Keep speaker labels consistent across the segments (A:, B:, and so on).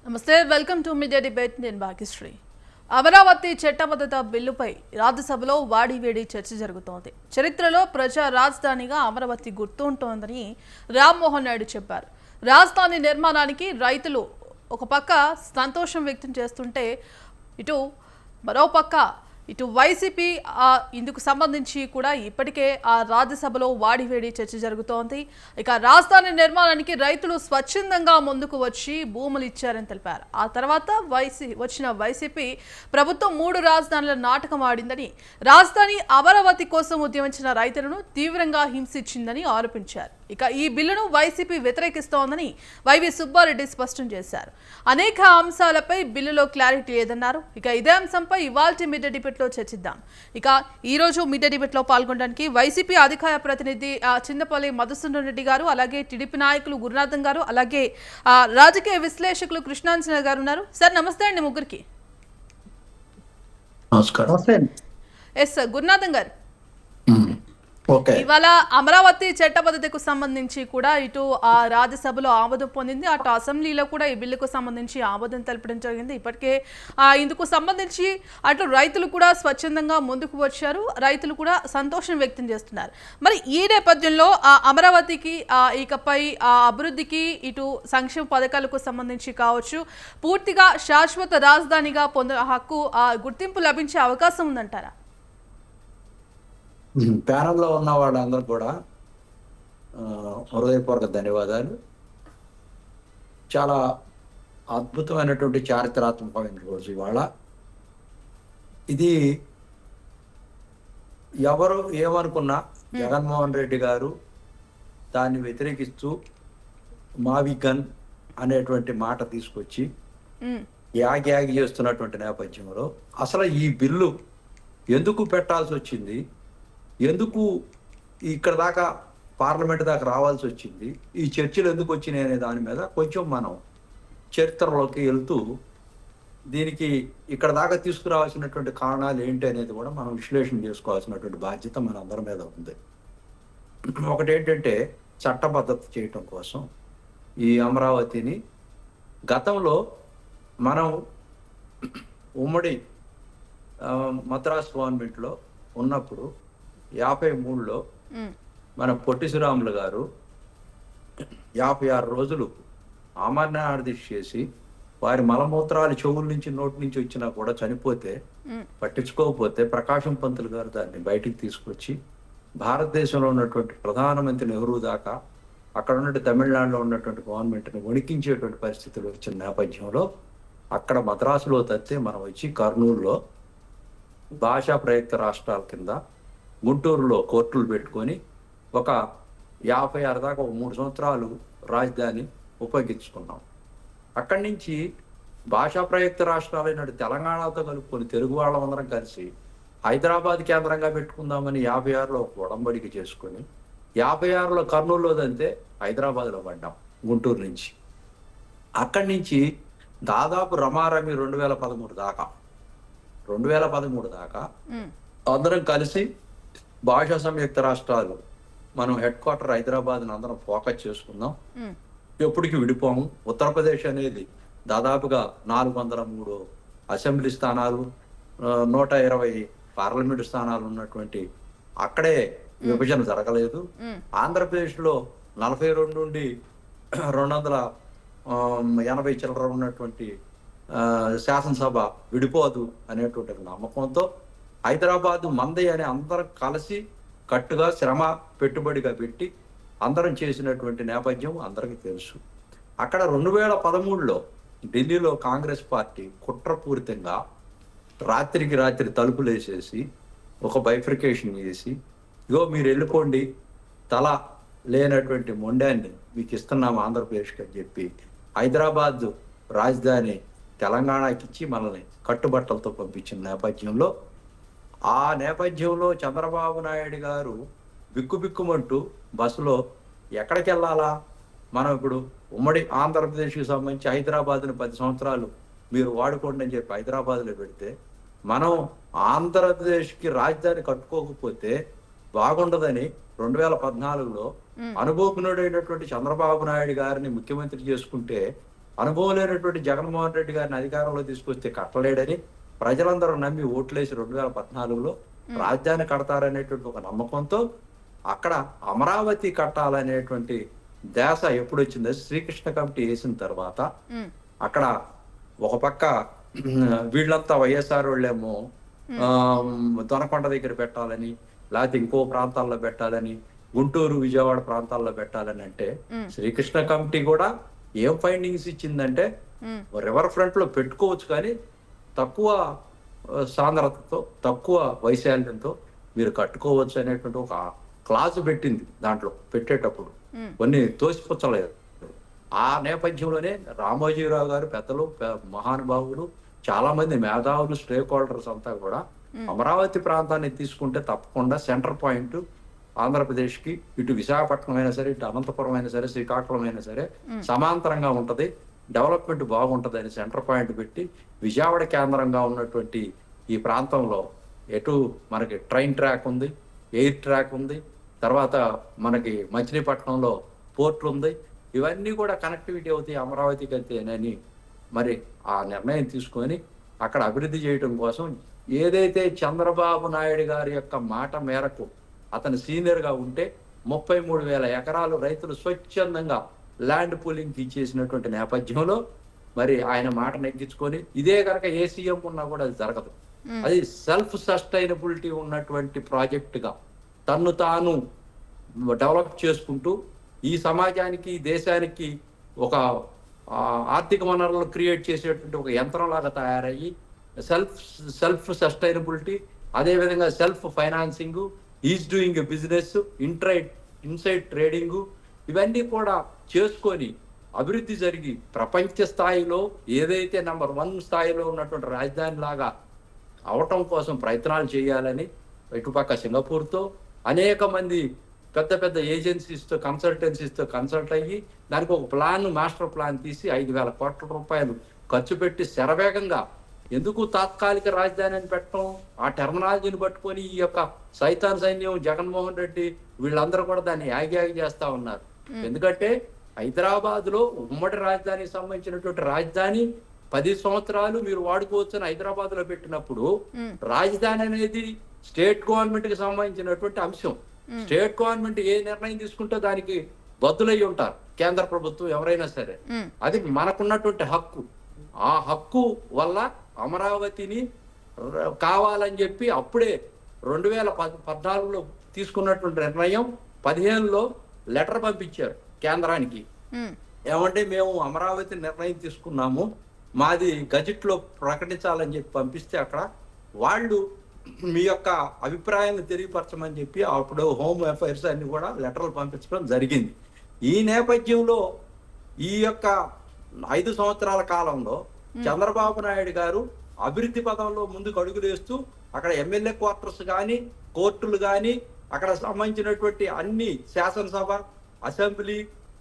A: నమస్తే, welcome to media debate. నేను భాగ్యశ్రీ. అమరావతి చట్టబద్ధత బిల్లుపై రాజ్యసభలో వాడివేడి చర్చ జరుగుతోంది. చరిత్రలో ప్రజా రాజధానిగా అమరావతి గుర్తుంటోందని రామ్మోహన్ నాయుడు చెప్పారు. రాజధాని నిర్మాణానికి రైతులు ఒక పక్క సంతోషం వ్యక్తం చేస్తుంటే మరోపక్క వైసీపీ ఇందుకు సంబంధించి కూడా ఇప్పటికే ఆ రాజ్యసభలో వాడివేడి చర్చ జరుగుతోంది. ఇక రాజధాని నిర్మాణానికి రైతులు స్వచ్ఛందంగా ముందుకు వచ్చి భూములు ఇచ్చారని తెలిపారు. ఆ తర్వాత వచ్చిన వైసీపీ ప్రభుత్వం 3 రాజధానుల నాటకం ఆడిందని, రాజధాని అమరావతి కోసం ఉద్యమించిన రైతులను తీవ్రంగా హింసించిందని ఆరోపించారు. ఇక ఈ బిల్లును వైసీపీ వ్యతిరేకిస్తోందని వైవి సుబ్బారెడ్డి స్పష్టం చేశారు. అనేక అంశాలపై బిల్లులో క్లారిటీ లేదన్నారు. ఇక ఇదే అంశంపై ఇవాల్టి మీడియా డిబేట్లో చర్చిద్దాం. ఇక ఈ రోజు మీడియా డిబేట్లో పాల్గొనడానికి వైసీపీ అధికార ప్రతినిధి చింతపల్లి మధుసూదన్ రెడ్డి గారు, అలాగే టీడీపీ నాయకులు గురునాథన్ గారు, అలాగే రాజకీయ విశ్లేషకులు కృష్ణాంజన గారు ఉన్నారు. సార్ నమస్తే అండి ముగ్గురికి. ఎస్ సార్, గురునాథన్ గారు, ఇవాళ అమరావతి చట్టబద్ధతకు సంబంధించి కూడా ఇటు ఆ రాజ్యసభలో ఆమోదం పొందింది, అటు అసెంబ్లీలో కూడా ఈ బిల్లుకు సంబంధించి ఆమోదం తెలపడం జరిగింది. ఇప్పటికే ఇందుకు సంబంధించి అటు రైతులు కూడా స్వచ్ఛందంగా ముందుకు వచ్చారు, రైతులు కూడా సంతోషం వ్యక్తం చేస్తున్నారు. మరి ఈ నేపథ్యంలో అమరావతికి ఇకపై అభివృద్ధికి ఇటు సంక్షేమ పథకాలకు సంబంధించి కావచ్చు, పూర్తిగా శాశ్వత రాజధానిగా హక్కు గుర్తింపు లభించే అవకాశం ఉందంటారా?
B: ప్యానల్లో ఉన్న వాళ్ళందరూ కూడా హృదయపూర్వక ధన్యవాదాలు. చాలా అద్భుతమైనటువంటి చారిత్రాత్మకమైన రోజు ఇవాళ. ఇది ఎవరు ఏమనుకున్నా జగన్మోహన్ రెడ్డి గారు దాన్ని వ్యతిరేకిస్తూ మావిగన్ అనేటువంటి మాట తీసుకొచ్చి యాగి చేస్తున్నటువంటి నేపథ్యంలో అసలు ఈ బిల్లు ఎందుకు పెట్టాల్సి వచ్చింది, ఎందుకు ఇక్కడ దాకా పార్లమెంట్ దాకా రావాల్సి వచ్చింది, ఈ చర్చలు ఎందుకు వచ్చినాయి అనే దాని మీద కొంచెం మనం చరిత్రలోకి వెళ్తూ దీనికి ఇక్కడ దాకా తీసుకురావాల్సినటువంటి కారణాలు ఏంటి అనేది కూడా మనం విశ్లేషణ చేసుకోవాల్సినటువంటి బాధ్యత మన అందరి మీద ఉంది. ఒకటి ఏంటంటే చట్టబద్ధత చేయటం కోసం ఈ అమరావతిని గతంలో మనం ఉమ్మడి మద్రాస్ గవర్నమెంట్లో ఉన్నప్పుడు 53లో మన పొట్టి శ్రీరాములు గారు 56 రోజులు ఆమరణ దీక్ష చేసి వారి మలమూత్రాలు చెవుల నుంచి నోటి నుంచి వచ్చినా కూడా చనిపోతే పట్టించుకోకపోతే ప్రకాశం పంతులు గారు దాన్ని బయటికి తీసుకొచ్చి భారతదేశంలో ఉన్నటువంటి ప్రధానమంత్రి నెహ్రూ దాకా అక్కడ ఉన్నటువంటి తమిళనాడులో ఉన్నటువంటి గవర్నమెంట్ని వణికించేటువంటి పరిస్థితులు వచ్చిన నేపథ్యంలో అక్కడ మద్రాసులో తప్పితే మనం వచ్చి కర్నూలులో భాషా ప్రయుక్త రాష్ట్రాల కింద గుంటూరులో కోర్టులు పెట్టుకొని ఒక 56 దాకా ఒక 3 సంవత్సరాలు రాజధాని ఉపయోగించుకున్నాం. అక్కడి నుంచి భాషా ప్రయుక్త రాష్ట్రాలైన తెలంగాణతో కలుపుకొని తెలుగు వాళ్ళందరం కలిసి హైదరాబాద్ కేంద్రంగా పెట్టుకుందామని 56లో ఒక ఉడంబడిక చేసుకొని 56లో కర్నూలులో దంతే హైదరాబాద్లో పడ్డాం గుంటూరు నుంచి. అక్కడి నుంచి దాదాపు రమారమి 2013 దాకా అందరం కలిసి భాషా సంయుక్త రాష్ట్రాలు మనం హెడ్ క్వార్టర్ హైదరాబాద్ని అందరం ఫోకస్ చేసుకుందాం, ఎప్పటికీ విడిపోము. ఉత్తరప్రదేశ్ అనేది దాదాపుగా 403 అసెంబ్లీ స్థానాలు, 120 పార్లమెంటు స్థానాలు ఉన్నటువంటి అక్కడే విభజన జరగలేదు. ఆంధ్రప్రదేశ్లో 42 నుండి 280 చిల్లర ఉన్నటువంటి శాసనసభ విడిపోదు అనేటువంటి నమ్మకంతో హైదరాబాదు మంది అని అందరం కలిసి కట్టుగా శ్రమ పెట్టుబడిగా పెట్టి అందరం చేసినటువంటి నేపథ్యం అందరికీ తెలుసు. అక్కడ 2013లో ఢిల్లీలో కాంగ్రెస్ పార్టీ కుట్రపూరితంగా రాత్రికి రాత్రి తలుపులు వేసేసి ఒక బైఫ్రికేషన్ చేసి, ఇగో మీరు వెళ్ళిపోండి, తల లేనటువంటి మొండాన్ని మీకు ఇస్తున్నాము ఆంధ్రప్రదేశ్కి అని చెప్పి హైదరాబాద్ రాజధాని తెలంగాణకి ఇచ్చి మనల్ని కట్టుబట్టలతో పంపించిన నేపథ్యంలో ఆ నేపథ్యంలో చంద్రబాబు నాయుడు గారు బిక్కుబిక్కుమంటూ బస్సులో ఎక్కడికి వెళ్ళాలా, మనం ఇప్పుడు ఉమ్మడి ఆంధ్రప్రదేశ్కి సంబంధించి హైదరాబాద్ని 10 సంవత్సరాలు మీరు వాడుకోండి అని చెప్పి హైదరాబాద్లో పెడితే మనం ఆంధ్రప్రదేశ్కి రాజధాని కట్టుకోకపోతే బాగుండదని 2014లో అనుభవజ్ఞుడైనటువంటి చంద్రబాబు నాయుడు గారిని ముఖ్యమంత్రి చేసుకుంటే అనుభవం లేనటువంటి జగన్మోహన్ రెడ్డి గారిని అధికారంలో తీసుకొస్తే కట్టలేడని ప్రజలందరూ నమ్మి ఓట్లేసి 2014లో రాజధాని కడతారనేటువంటి ఒక నమ్మకంతో అక్కడ అమరావతి కట్టాలనేటువంటి ధ్యాస ఎప్పుడు వచ్చిందో శ్రీకృష్ణ కమిటీ వేసిన తర్వాత అక్కడ ఒక పక్క వీళ్ళంతా వైఎస్ఆర్ వాళ్ళేమో దొనకొండ దగ్గర పెట్టాలని, లేకపోతే ఇంకో ప్రాంతాల్లో పెట్టాలని, గుంటూరు విజయవాడ ప్రాంతాల్లో పెట్టాలని అంటే శ్రీకృష్ణ కమిటీ కూడా ఏం ఫైండింగ్స్ ఇచ్చిందంటే రివర్ ఫ్రంట్ లో పెట్టుకోవచ్చు కానీ తక్కువ సాంద్రతతో తక్కువ వైశాల్యంతో మీరు కట్టుకోవచ్చు అనేటువంటి ఒక క్లాజ్ పెట్టింది దాంట్లో పెట్టేటప్పుడు. కొన్ని తోసిపుచ్చలేదు. ఆ నేపథ్యంలోనే రామోజీరావు గారు పెద్దలు మహానుభావులు చాలా మంది మేధావులు స్టేక్ హోల్డర్స్ అంతా కూడా అమరావతి ప్రాంతాన్ని తీసుకుంటే తప్పకుండా సెంటర్ పాయింట్ ఆంధ్రప్రదేశ్ కి ఇటు విశాఖపట్నం అయినా సరే, ఇటు అనంతపురం అయినా సరే, శ్రీకాకుళం అయినా సరే సమాంతరంగా ఉంటది, డెవలప్మెంట్ బాగుంటది అని సెంటర్ పాయింట్ పెట్టి విజయవాడ కేంద్రంగా ఉన్నటువంటి ఈ ప్రాంతంలో ఎటు మనకి ట్రైన్ ట్రాక్ ఉంది, ఎయిర్ ట్రాక్ ఉంది, తర్వాత మనకి మచిలీపట్నంలో పోర్ట్ ఉంది, ఇవన్నీ కూడా కనెక్టివిటీ అవుతాయి అమరావతికి అయితేనని మరి ఆ నిర్ణయం తీసుకొని అక్కడ అభివృద్ధి చేయడం కోసం ఏదైతే చంద్రబాబు నాయుడు గారి యొక్క మాట మేరకు అతను సీనియర్గా ఉంటే 33,000 ఎకరాలు రైతులు స్వచ్ఛందంగా ల్యాండ్ పూలింగ్ ఇచ్చేసినటువంటి నేపథ్యంలో మరి ఆయన మాట నెగ్గించుకొని ఇదే కనుక ఏ సీఎం ఉన్నా కూడా అది జరగదు. అది సెల్ఫ్ సస్టైనబిలిటీ ఉన్నటువంటి ప్రాజెక్టుగా తన్ను తాను డెవలప్ చేసుకుంటూ ఈ సమాజానికి దేశానికి ఒక ఆర్థిక వనరులను క్రియేట్ చేసేటువంటి ఒక యంత్రంలాగా తయారయ్యి సెల్ఫ్ సస్టైనబిలిటీ, అదేవిధంగా self financing, is doing business, inside trading, ఇవన్నీ కూడా చేసుకొని అభివృద్ధి జరిగి ప్రపంచ స్థాయిలో ఏదైతే నెంబర్ 1 స్థాయిలో ఉన్నటువంటి రాజధాని లాగా అవటం కోసం ప్రయత్నాలు చేయాలని ఇటుపక్క సింగపూర్తో అనేక మంది పెద్ద పెద్ద ఏజెన్సీస్తో కన్సల్టెన్సీస్తో కన్సల్ట్ అయ్యి దానికి ఒక మాస్టర్ ప్లాన్ తీసి 5,000 కోట్ల రూపాయలు ఖర్చు పెట్టి శరవేగంగా ఎందుకు తాత్కాలిక రాజధాని అని పెట్టడం, ఆ టెర్మినాలజీని పట్టుకొని ఈ యొక్క సైతాన్ సైన్యం జగన్మోహన్ రెడ్డి వీళ్ళందరూ కూడా దాన్ని యాగి చేస్తా ఉన్నారు. ఎందుకంటే హైదరాబాద్ లో ఉమ్మడి రాజధానికి సంబంధించినటువంటి రాజధాని 10 సంవత్సరాలు మీరు వాడుకోవచ్చు అని హైదరాబాద్ లో పెట్టినప్పుడు రాజధాని అనేది స్టేట్ గవర్నమెంట్ కి సంబంధించినటువంటి అంశం. స్టేట్ గవర్నమెంట్ ఏ నిర్ణయం తీసుకుంటే దానికి బద్దులై ఉంటారు కేంద్ర ప్రభుత్వం ఎవరైనా సరే. అది మనకున్నటువంటి హక్కు. ఆ హక్కు వల్ల అమరావతిని కావాలని చెప్పి అప్పుడే 2014లో తీసుకున్నటువంటి నిర్ణయం 15లో లెటర్ పంపించారు కేంద్రానికి. ఏమంటే మేము అమరావతి నిర్ణయం తీసుకున్నాము, మాది గజెట్ లో ప్రకటించాలని చెప్పి పంపిస్తే అక్కడ వాళ్ళు మీ యొక్క అభిప్రాయాన్ని తెలియపరచమని చెప్పి అప్పుడు హోమ్ అఫైర్స్ అన్ని కూడా లెటర్లు పంపించడం జరిగింది. ఈ నేపథ్యంలో ఈ యొక్క 5 సంవత్సరాల కాలంలో చంద్రబాబు నాయుడు గారు అభివృద్ధి పదంలో ముందుకు అడుగులేస్తూ అక్కడ ఎమ్మెల్యే క్వార్టర్స్ కానీ, కోర్టులు కానీ, అక్కడ సంబంధించినటువంటి అన్ని శాసనసభ, అసెంబ్లీ,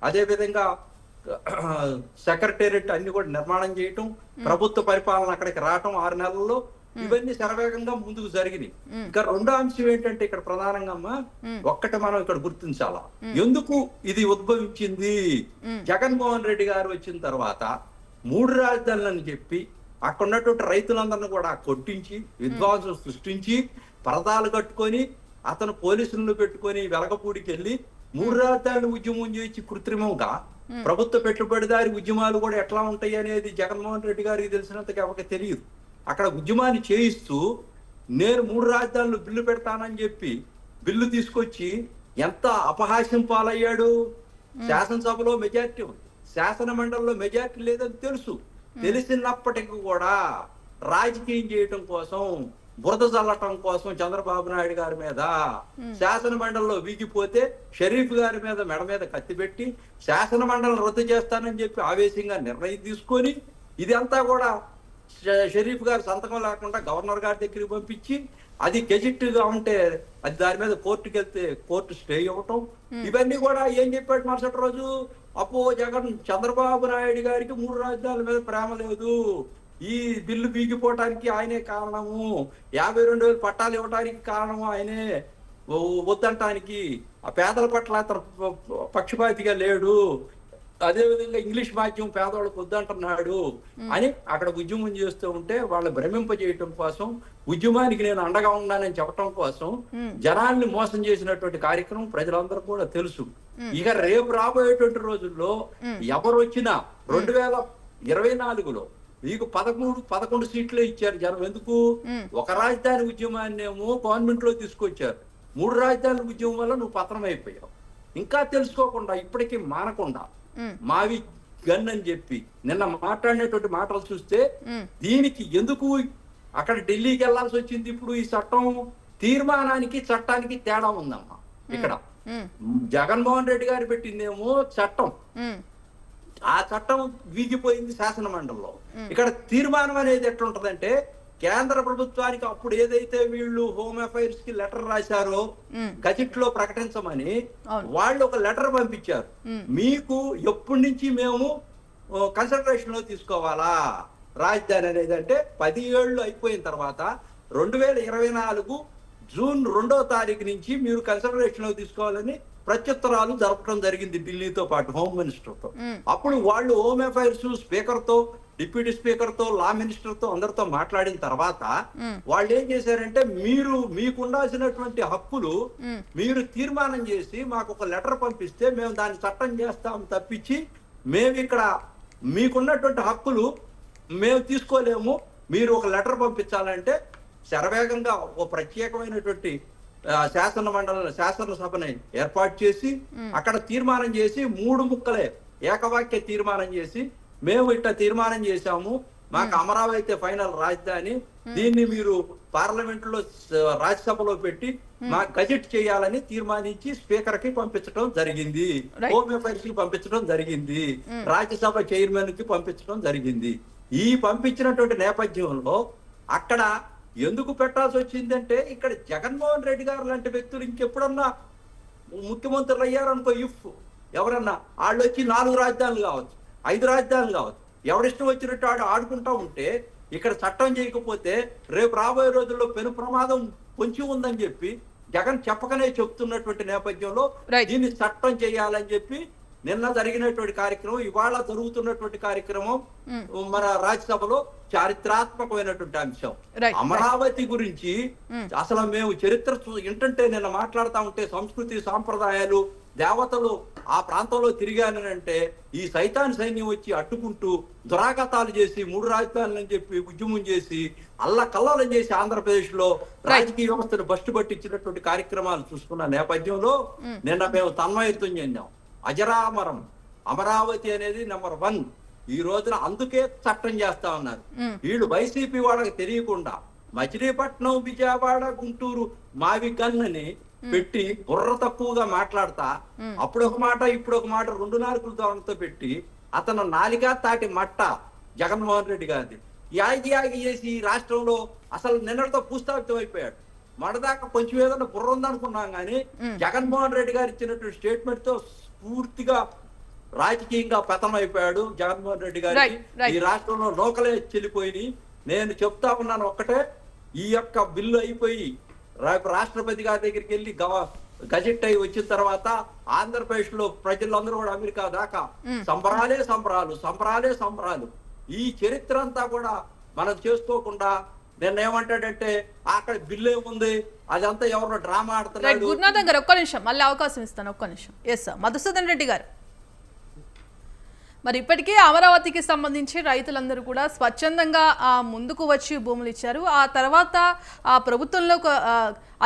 B: అదేవిధంగా సెక్రటేరియట్ అన్ని కూడా నిర్మాణం చేయటం, ప్రభుత్వ పరిపాలన అక్కడికి రావటం 6 నెలల్లో, ఇవన్నీ శరవేగంగా ముందుకు జరిగినాయి. ఇక రెండో అంశం ఏంటంటే ఇక్కడ ప్రధానంగా ఒక్కటి మనం ఇక్కడ గుర్తించాలా, ఎందుకు ఇది ఉద్భవించింది. జగన్మోహన్ రెడ్డి గారు వచ్చిన తర్వాత 3 రాజధానులని చెప్పి అక్కడ ఉన్నటువంటి రైతులందరినీ కూడా కొట్టించి విధ్వంసం సృష్టించి పరదాలు కట్టుకొని అతను పోలీసులను పెట్టుకొని వెలగపూడికి వెళ్ళి 3 రాజధానులు ఉద్యమం చేసి కృత్రిమంగా ప్రభుత్వ పెట్టుబడిదారి ఉద్యమాలు కూడా ఎట్లా ఉంటాయి అనేది జగన్మోహన్ రెడ్డి గారికి తెలిసినంతగా ఎవరికి తెలియదు. అక్కడ ఉద్యమాన్ని చేయిస్తూ నేను 3 రాజధానులు బిల్లు పెడతానని చెప్పి బిల్లు తీసుకొచ్చి ఎంత అపహాస్యం పాలయ్యాడు. శాసనసభలో మెజార్టీ ఉంది, శాసన మండలిలో మెజార్టీ లేదని తెలుసు. తెలిసినప్పటికీ కూడా రాజకీయం చేయటం కోసం, బురద చల్లటం కోసం చంద్రబాబు నాయుడు గారి మీద శాసన మండలిలో వీగిపోతే షరీఫ్ గారి మీద మెడ మీద కత్తి పెట్టి శాసన మండలిని రద్దు చేస్తానని చెప్పి ఆవేశంగా నిర్ణయం తీసుకొని ఇదంతా కూడా షరీఫ్ గారి సంతకం లేకుండా గవర్నర్ గారి దగ్గరికి పంపించి అది గెజిట్ గా ఉంటే అది దాని మీద కోర్టుకి వెళ్తే కోర్టు స్టే ఇవ్వటం, ఇవన్నీ కూడా ఏం చెప్పాడు మరుసటి రోజు, చంద్రబాబు నాయుడు గారికి 3 రాజధానుల మీద ప్రేమ లేదు, ఈ బిల్లు బీగిపోవటానికి ఆయనే కారణము, 52,000 పట్టాలు ఇవ్వడానికి కారణము ఆయనే, వద్దంటానికి ఆ పేదల పట్ల అతను పక్షపాతిగా లేడు, అదే విధంగా ఇంగ్లీష్ మాధ్యమం పేదవాళ్ళకు వద్దంటున్నాడు అని అక్కడ ఉద్యమం చేస్తూ ఉంటే వాళ్ళు భ్రమింపజేయటం కోసం, ఉద్యమానికి నేను అండగా ఉన్నానని చెప్పడం కోసం జనాల్ని మోసం చేసినటువంటి కార్యక్రమం ప్రజలందరూ కూడా తెలుసు. ఇక రేపు రాబోయేటువంటి రోజుల్లో ఎవరు వచ్చినా 2024లో మీకు 11 సీట్లే ఇచ్చారు జనం. ఎందుకు? ఒక రాజధాని ఉద్యమాన్ని ఏమో గవర్నమెంట్ లో తీసుకొచ్చారు. 3 రాజధానుల ఉద్యమం వల్ల నువ్వు పతనం అయిపోయావు. ఇంకా తెలుసుకోకుండా ఇప్పటికీ మానకుండా మావి గన్ అని చెప్పి నిన్న మాట్లాడినటువంటి మాటలు చూస్తే దీనికి ఎందుకు అక్కడ ఢిల్లీకి వెళ్లాల్సి వచ్చింది? ఇప్పుడు ఈ చట్టం తీర్మానానికి చట్టానికి తేడా ఉందమ్మా. ఇక్కడ జగన్మోహన్ రెడ్డి గారు పెట్టిందేమో చట్టం, ఆ చట్టం వీగిపోయింది శాసన మండలిలో. ఇక్కడ తీర్మానం అనేది ఎట్లుంటదంటే కేంద్ర ప్రభుత్వానికి అప్పుడు ఏదైతే వీళ్ళు హోమ్ అఫైర్స్ కి లెటర్ రాశారో గజెట్ లో ప్రకటించమని వాళ్ళు ఒక లెటర్ పంపించారు. మీకు ఎప్పటి నుంచి మేము కన్సిడరేషన్ లో తీసుకోవాలా రాజధాని అనేది అంటే 10 ఏళ్ళు అయిపోయిన తర్వాత 2024 జూన్ 2వ తారీఖు నుంచి మీరు కన్సిడరేషన్ లో తీసుకోవాలని ప్రత్యుత్తరాలు జరపడం జరిగింది ఢిల్లీతో పాటు హోమ్ మినిస్టర్ తో. అప్పుడు వాళ్ళు హోమ్ అఫైర్స్ స్పీకర్ తో, డిప్యూటీ స్పీకర్ తో, లా మినిస్టర్ తో అందరితో మాట్లాడిన తర్వాత వాళ్ళు ఏం చేశారంటే మీకు ఉండాల్సినటువంటి హక్కులు మీరు తీర్మానం చేసి మాకు ఒక లెటర్ పంపిస్తే మేము దాన్ని చట్టం చేస్తాం తప్పించి మేము ఇక్కడ మీకున్నటువంటి హక్కులు మేము తీసుకోలేము, మీరు ఒక లెటర్ పంపించాలంటే శరవేగంగా ఒక ప్రత్యేకమైనటువంటి శాసనసభని ఏర్పాటు చేసి అక్కడ తీర్మానం చేసి 3 ముక్కలే ఏకవాక్య తీర్మానం చేసి మేము ఇట్లా తీర్మానం చేశాము, మాకు అమరావతి ఫైనల్ రాజధాని, దీన్ని మీరు పార్లమెంట్ లో రాజ్యసభలో పెట్టి మాకు గజెట్ చేయాలని తీర్మానించి స్పీకర్ కి పంపించడం జరిగింది, హోమ్ అఫైర్స్ కి పంపించడం జరిగింది, రాజ్యసభ చైర్మన్ కి పంపించడం జరిగింది. ఈ పంపించినటువంటి నేపథ్యంలో అక్కడ ఎందుకు పెట్టాల్సి వచ్చిందంటే ఇక్కడ జగన్మోహన్ రెడ్డి గారు లాంటి వ్యక్తులు ఇంకెప్పుడన్నా ముఖ్యమంత్రులు అయ్యారనుకో, ఇఫ్ ఎవరన్నా వాళ్ళు వచ్చి 4 రాజధానులు కావచ్చు, 5 రాజధానులు కావచ్చు, ఎవరిష్టం వచ్చినట్టు ఆడుకుంటా ఉంటే ఇక్కడ చట్టం చేయకపోతే రేపు రాబోయే రోజుల్లో పెను ప్రమాదం పొంచి ఉందని చెప్పి జగన్ చెప్పకనే చెప్తున్నటువంటి నేపథ్యంలో దీన్ని చట్టం చేయాలని చెప్పి నిన్న జరిగినటువంటి కార్యక్రమం, ఇవాళ జరుగుతున్నటువంటి కార్యక్రమం మన రాజ్యసభలో చారిత్రాత్మకమైనటువంటి అంశం. అమరావతి గురించి అసలు మేము చరిత్ర ఏంటంటే నిన్న మాట్లాడుతూ ఉంటే సంస్కృతి సాంప్రదాయాలు దేవతలు ఆ ప్రాంతంలో తిరిగానంటే ఈ సైతాన్ సైన్యం వచ్చి అడ్డుకుంటూ దురాఘాతాలు చేసి 3 రాజధానులని చెప్పి ఉద్యమం చేసి అల్లకల్లోలం చేసి ఆంధ్రప్రదేశ్ లో రాజకీయ వ్యవస్థను బస్టు పట్టించినటువంటి కార్యక్రమాలు చూసుకున్న నేపథ్యంలో నిన్న మేము తన్మయత్వం చెందాం. అజరామరం అమరావతి అనేది నెంబర్ 1 ఈ రోజున. అందుకే చట్టం చేస్తా ఉన్నారు వీళ్ళు. వైసీపీ వాళ్ళకి తెలియకుండా మచిలీపట్నం, విజయవాడ, గుంటూరు మావి గన్నని పెట్టి బుర్ర తక్కువగా మాట్లాడతా అప్పుడు ఒక మాట ఇప్పుడు ఒక మాట 2 నాలుగులతో పెట్టి అతను నాలిగా తాటి మట్ట జగన్మోహన్ రెడ్డి గారిది యాగి చేసి ఈ రాష్ట్రంలో అసలు నిన్నటితో పూస్తాపితం అయిపోయాడు. మనదాకా కొంచెం ఏదైనా బుర్ర ఉందనుకున్నాం కానీ జగన్మోహన్ రెడ్డి గారు ఇచ్చినటువంటి స్టేట్మెంట్ తో పూర్తిగా రాజకీయంగా పతనం అయిపోయాడు జగన్మోహన్ రెడ్డి గారికి. ఈ రాష్ట్రంలో నౌకలే చెల్లిపోయి నేను చెప్తా ఉన్నాను ఒక్కటే, ఈ యొక్క బిల్లు అయిపోయి రాష్ట్రపతి గారి దగ్గరికి వెళ్ళి గజెట్ అయి వచ్చిన తర్వాత ఆంధ్రప్రదేశ్ లో ప్రజలందరూ కూడా అమెరికా దాకా సంబరాలే సంబరాలు, సంబరాలే సంబరాలు. ఈ చరిత్ర అంతా కూడా మనం చేసుకోకుండా నిన్న ఏమంటాడంటే అక్కడ బిల్లు ఏముంది అదంతా ఎవరో డ్రామా ఆడుతున్నాడు.
A: గురునాథం గారు ఒక్క నిమిషం, మళ్ళీ అవకాశం ఇస్తాను, ఒక్క నిమిషం. ఎస్ సార్, మధుసూదన్ రెడ్డి గారు, మరి ఇప్పటికే అమరావతికి సంబంధించి రైతులందరూ కూడా స్వచ్ఛందంగా ముందుకు వచ్చి భూములు ఇచ్చారు. ఆ తర్వాత ఆ ప్రభుత్వంలో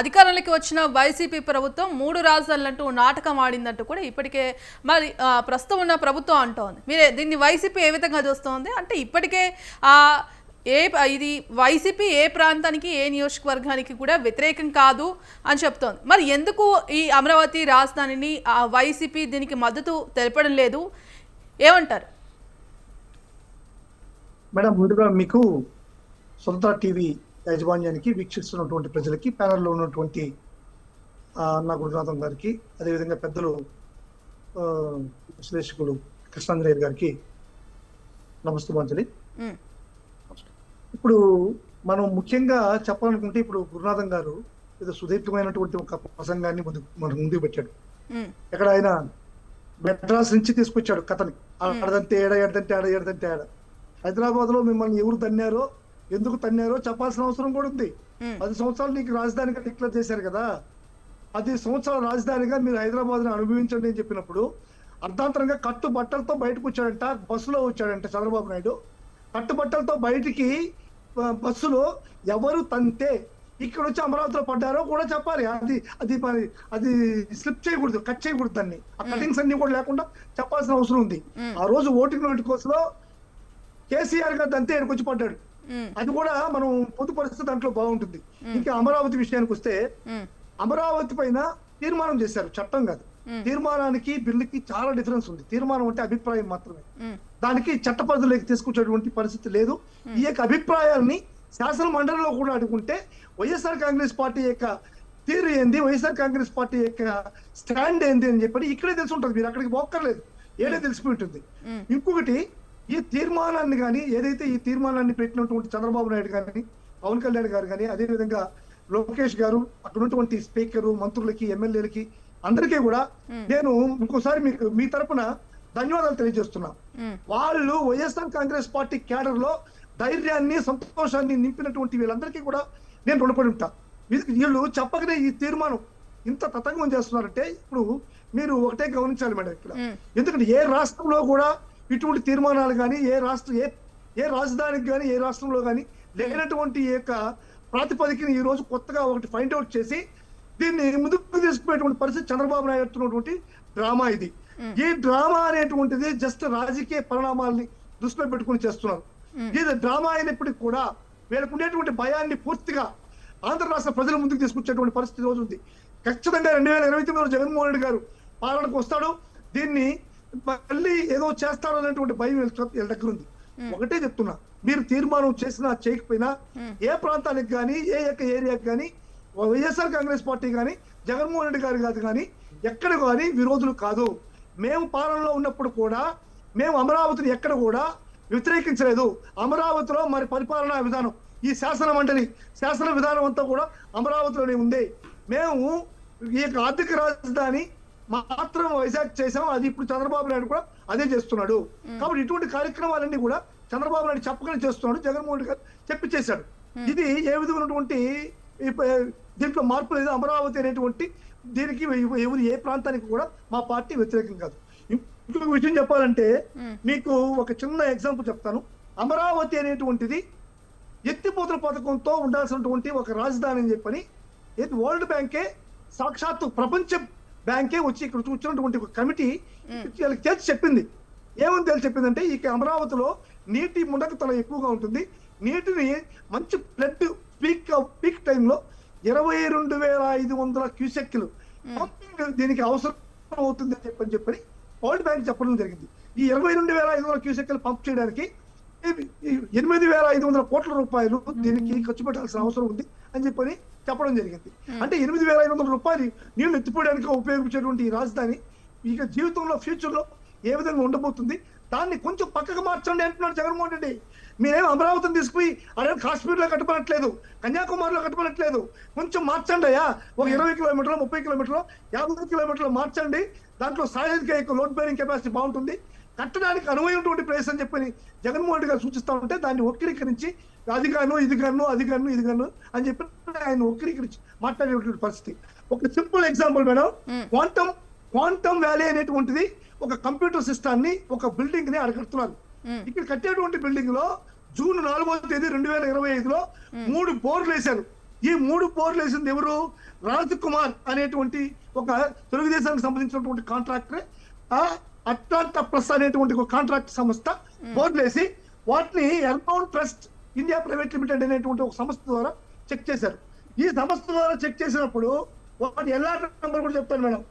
A: అధికారంలోకి వచ్చిన వైసీపీ ప్రభుత్వం 3 రాజధానులంటూ నాటకం ఆడిందంటూ కూడా ఇప్పటికే మరి ప్రస్తుతం ఉన్న ప్రభుత్వం అంటోంది. మీరే దీన్ని వైసీపీ ఏ విధంగా చూస్తోంది అంటే ఇప్పటికే ఇది వైసీపీ ఏ ప్రాంతానికి ఏ నియోజకవర్గానికి కూడా వ్యతిరేకం కాదు అని చెప్తోంది. మరి ఎందుకు ఈ అమరావతి రాజధానిని వైసీపీ దీనికి మద్దతు తెలపడం లేదు, ఏమంటారు
C: మేడం? ముందుగా మీకు సొంత టీవీ యాజమాన్యానికి, వీక్షిస్తున్నటువంటి ప్రజలకి, ప్యానల్లో ఉన్నటువంటి నా గురునాథం గారికి, అదేవిధంగా పెద్దలు విశ్లేషకుడు కృష్ణాంజనేయ గారికి నమస్తమాంజలి. ఇప్పుడు మనం ముఖ్యంగా చెప్పాలనుకుంటే ఇప్పుడు గురునాథం గారు ఏదో సుదీర్ఘమైనటువంటి ఒక ప్రసంగాన్ని మనకు ముందుకు పెట్టాడు. ఎక్కడ ఆయన మెడ్రాస్ నుంచి తీసుకొచ్చాడు కథని. ఆడదంటే ఏడ, ఏడదంటే ఆడ, ఏడదంటే ఆడ. హైదరాబాద్ లో మిమ్మల్ని ఎవరు తన్నారో, ఎందుకు తన్నారో చెప్పాల్సిన అవసరం కూడా ఉంది. 10 సంవత్సరాలు నీకు రాజధానిగా డిక్లేర్ చేశారు కదా, 10 సంవత్సరాల రాజధానిగా మీరు హైదరాబాద్ ని అనుభవించండి అని చెప్పినప్పుడు అర్ధాంతరంగా కట్టుబట్టలతో బయటకు వచ్చాడంట, బస్సులో వచ్చాడంట చంద్రబాబు నాయుడు. కట్టుబట్టలతో బయటికి బస్సులో ఎవరు తంతే ఇక్కడ వచ్చి అమరావతిలో పడ్డారో కూడా చెప్పాలి. అది అది మరి అది స్లిప్ చేయకూడదు, కట్ చేయకూడదు. దాన్ని ఆ కటింగ్స్ అన్ని కూడా లేకుండా చెప్పాల్సిన అవసరం ఉంది. ఆ రోజు ఓటింగ్ నోటికోసంలో కేసీఆర్ గారు తంతే ఇక్కడికి వచ్చి పడ్డాడు. అది కూడా మనం పొందుపరిస్తే దాంట్లో బాగుంటుంది. ఇంకా అమరావతి విషయానికి వస్తే, అమరావతి పైన తీర్మానం చేశారు, చట్టం కాదు. తీర్మానానికి బిల్లుకి చాలా డిఫరెన్స్ ఉంది. తీర్మానం అంటే అభిప్రాయం మాత్రమే, దానికి చట్ట పరిధిలోకి తీసుకొచ్చేటువంటి పరిస్థితి లేదు. ఈ యొక్క అభిప్రాయాల్ని శాసన మండలిలో కూడా అడుగుంటే వైఎస్ఆర్ కాంగ్రెస్ పార్టీ యొక్క తీరు ఏంది, వైఎస్ఆర్ కాంగ్రెస్ పార్టీ యొక్క స్టాండ్ ఏంది అని చెప్పి ఇక్కడే తెలిసి ఉంటుంది. మీరు అక్కడికి పోక్కర్లేదు, ఏడే తెలిసిపోయి ఉంటుంది. ఇంకొకటి, ఈ తీర్మానాన్ని కానీ, ఏదైతే ఈ తీర్మానాన్ని పెట్టినటువంటి చంద్రబాబు నాయుడు గారిని, పవన్ కళ్యాణ్ గారు కానీ, అదేవిధంగా లోకేష్ గారు, అక్కడ ఉన్నటువంటి స్పీకర్, మంత్రులకి, ఎమ్మెల్యేలకి అందరికీ కూడా నేను ఇంకోసారి మీకు మీ తరపున ధన్యవాదాలు తెలియజేస్తున్నా. వాళ్ళు వైఎస్ఆర్ కాంగ్రెస్ పార్టీ క్యాడర్ లో ధైర్యాన్ని, సంతోషాన్ని నింపినటువంటి వీళ్ళందరికీ కూడా నేను రుణపడి ఉంటా. వీళ్ళు చెప్పకనే ఈ తీర్మానం ఇంత తతంగం చేస్తున్నారంటే, ఇప్పుడు మీరు ఒకటే గమనించాలి మేడం ఇక్కడ. ఎందుకంటే ఏ రాష్ట్రంలో కూడా ఇటువంటి తీర్మానాలు కానీ, ఏ రాజధానికి కానీ, ఏ రాష్ట్రంలో కానీ లేనటువంటి యొక్క ప్రాతిపదికన ఈ రోజు కొత్తగా ఒకటి ఫైండ్ అవుట్ చేసి దీన్ని ముందుకు తీసుకుపోయేటువంటి పరిస్థితి చంద్రబాబు నాయుడు ఎత్తున్నటువంటి డ్రామా ఇది. ఈ డ్రామా అనేటువంటిది జస్ట్ రాజకీయ పరిణామాలని దృష్టిలో పెట్టుకుని చేస్తున్నారు. ఇది డ్రామా అయినప్పటికీ కూడా వీళ్ళకు ఉండేటువంటి భయాన్ని పూర్తిగా ఆంధ్ర రాష్ట్ర ప్రజల ముందుకు తీసుకొచ్చేటువంటి పరిస్థితి రోజు ఉంది. ఖచ్చితంగా 2029లో జగన్మోహన్ రెడ్డి గారు పాలనకు వస్తాడు, దీన్ని మళ్ళీ ఏదో చేస్తాడు అనేటువంటి భయం వీళ్ళ దగ్గర ఉంది. ఒకటే చెప్తున్నా, మీరు తీర్మానం చేసినా చేయకపోయినా ఏ ప్రాంతానికి కానీ, ఏ యొక్క ఏరియాకి కానీ వైఎస్ఆర్ కాంగ్రెస్ పార్టీ కానీ, జగన్మోహన్ రెడ్డి గారు కాదు కానీ, ఎక్కడ కానీ విరోధులు కాదు. మేము పాలనలో ఉన్నప్పుడు కూడా మేము అమరావతిని ఎక్కడ కూడా వ్యతిరేకించలేదు. అమరావతిలో మరి పరిపాలనా విధానం, ఈ శాసన మండలి శాసన విధానం అంతా కూడా అమరావతిలోనే ఉంది. మేము ఈ యొక్క ఆర్థిక రాజధాని మాత్రం వైజాగ్ చేసాం, అది ఇప్పుడు చంద్రబాబు నాయుడు కూడా అదే చేస్తున్నాడు. కాబట్టి ఇటువంటి కార్యక్రమాలన్నీ కూడా చంద్రబాబు నాయుడు చెప్పకనే చేస్తున్నాడు, జగన్మోహన్ రెడ్డి గారు చెప్పి చేశాడు. ఇది ఏ విధమైనటువంటి దీంట్లో మార్పు లేదు. అమరావతి అనేటువంటి దీనికి ఎవరు ఏ ప్రాంతానికి కూడా మా పార్టీ వ్యతిరేకం కాదు. ఇంకొక విషయం చెప్పాలంటే మీకు ఒక చిన్న ఎగ్జాంపుల్ చెప్తాను. అమరావతి అనేటువంటిది ఎత్తిపోతల పథకంతో ఉండాల్సినటువంటి ఒక రాజధాని అని చెప్పని వరల్డ్ బ్యాంకే, సాక్షాత్తు ప్రపంచ బ్యాంకే వచ్చి ఇక్కడ వచ్చినటువంటి ఒక కమిటీ వీళ్ళకి తెలిసి చెప్పింది. ఏమని తెలిసి చెప్పిందంటే, ఈ అమరావతిలో నీటి మునకతల ఎక్కువగా ఉంటుంది, నీటిని మంచి ఫ్లడ్ పీక్ టైంలో 22,500 క్యూసెక్లు పంపింగ్ దీనికి అవసరం అవుతుంది అని చెప్పని వరల్డ్ బ్యాంక్ చెప్పడం జరిగింది. ఈ 22,500 క్యూసెక్లు పంప్ చేయడానికి 8,500 కోట్ల రూపాయలు దీనికి ఖర్చు పెట్టాల్సిన అవసరం ఉంది అని చెప్పని చెప్పడం జరిగింది. అంటే 8,500 రూపాయలు నీళ్లు ఎత్తిపోయడానికి ఉపయోగించేటువంటి ఈ రాజధాని ఇక జీవితంలో ఫ్యూచర్ లో ఏ విధంగా ఉండబోతుంది, దాన్ని కొంచెం పక్కకు మార్చండి అంటున్నాడు జగన్మోహన్ రెడ్డి. మీరేం అమరావతిని తీసుకుపోయి అదే కాశ్మీర్ లో కట్టమనట్లేదు, కన్యాకుమారిలో కట్టమనట్లేదు, కొంచెం మార్చండి అయ్యా. ఒక 20 కిలోమీటర్లు, 30 కిలోమీటర్లు, 50 కిలోమీటర్లు మార్చండి. దాంట్లో సాయుధిక లోడ్ బేరింగ్ కెపాసిటీ బాగుంటుంది, కట్టడానికి అనువైనటువంటి ప్లేస్ అని చెప్పి జగన్మోహన్ రెడ్డి గారు సూచిస్తా ఉంటే దాన్ని వక్రీకరించి అది గాను ఇది గాను అది గాను ఇది గాను అని చెప్పి ఆయన వక్రీకరించి మాట్లాడేటువంటి పరిస్థితి. ఒక simple example madam, quantum valley అనేటువంటిది ఒక కంప్యూటర్ సిస్టమ్ ని, ఒక బిల్డింగ్ ని అడగడుతున్నారు. ఇక్కడ కట్టేటువంటి బిల్డింగ్ లో జూన్ 4వ తేదీ 2025లో 3 బోర్లు వేశారు. ఈ 3 బోర్లు వేసింది ఎవరు? రాజ్ కుమార్ అనేటువంటి ఒక తెలుగుదేశానికి సంబంధించినటువంటి కాంట్రాక్టర్, అట్లాంటా ప్లస్ అనేటువంటి ఒక కాంట్రాక్ట్ సంస్థ బోర్లు వేసి వాటిని ఎర్బౌండ్ ట్రస్ట్ ఇండియా ప్రైవేట్ లిమిటెడ్ అనేటువంటి ఒక సంస్థ ద్వారా చెక్ చేశారు. ఈ సంస్థ ద్వారా చెక్ చేసినప్పుడు వాటి ఎల్ఆర్ నెంబర్ కూడా చెప్తాను మేడం,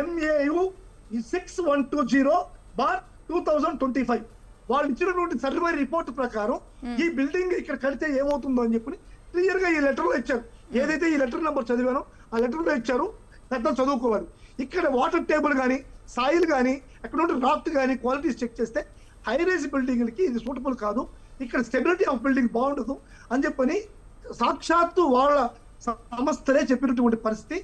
C: MAU 6120/2025. వాళ్ళు ఇచ్చినటువంటి సర్వే రిపోర్ట్ ప్రకారం ఈ బిల్డింగ్ ఇక్కడ కడితే ఏమవుతుందో అని చెప్పి క్లియర్ గా ఈ లెటర్ లో ఇచ్చారు. ఏదైతే ఈ లెటర్ నెంబర్ చదివానో ఆ లెటర్ లో ఇచ్చారు, పెద్ద చదువుకోవాలి. ఇక్కడ వాటర్ టేబుల్ కానీ, సాయిల్ కానీ, అక్కడ ఉంటే రాఫ్ట్ కానీ క్వాలిటీస్ చెక్ చేస్తే హై రైజ్ బిల్డింగ్లకి ఇది సూటబుల్ కాదు, ఇక్కడ స్టెబిలిటీ ఆఫ్ బిల్డింగ్ బాగుండదు అని చెప్పని సాక్షాత్తు వాళ్ళ సంస్థలే చెప్పినటువంటి పరిస్థితి,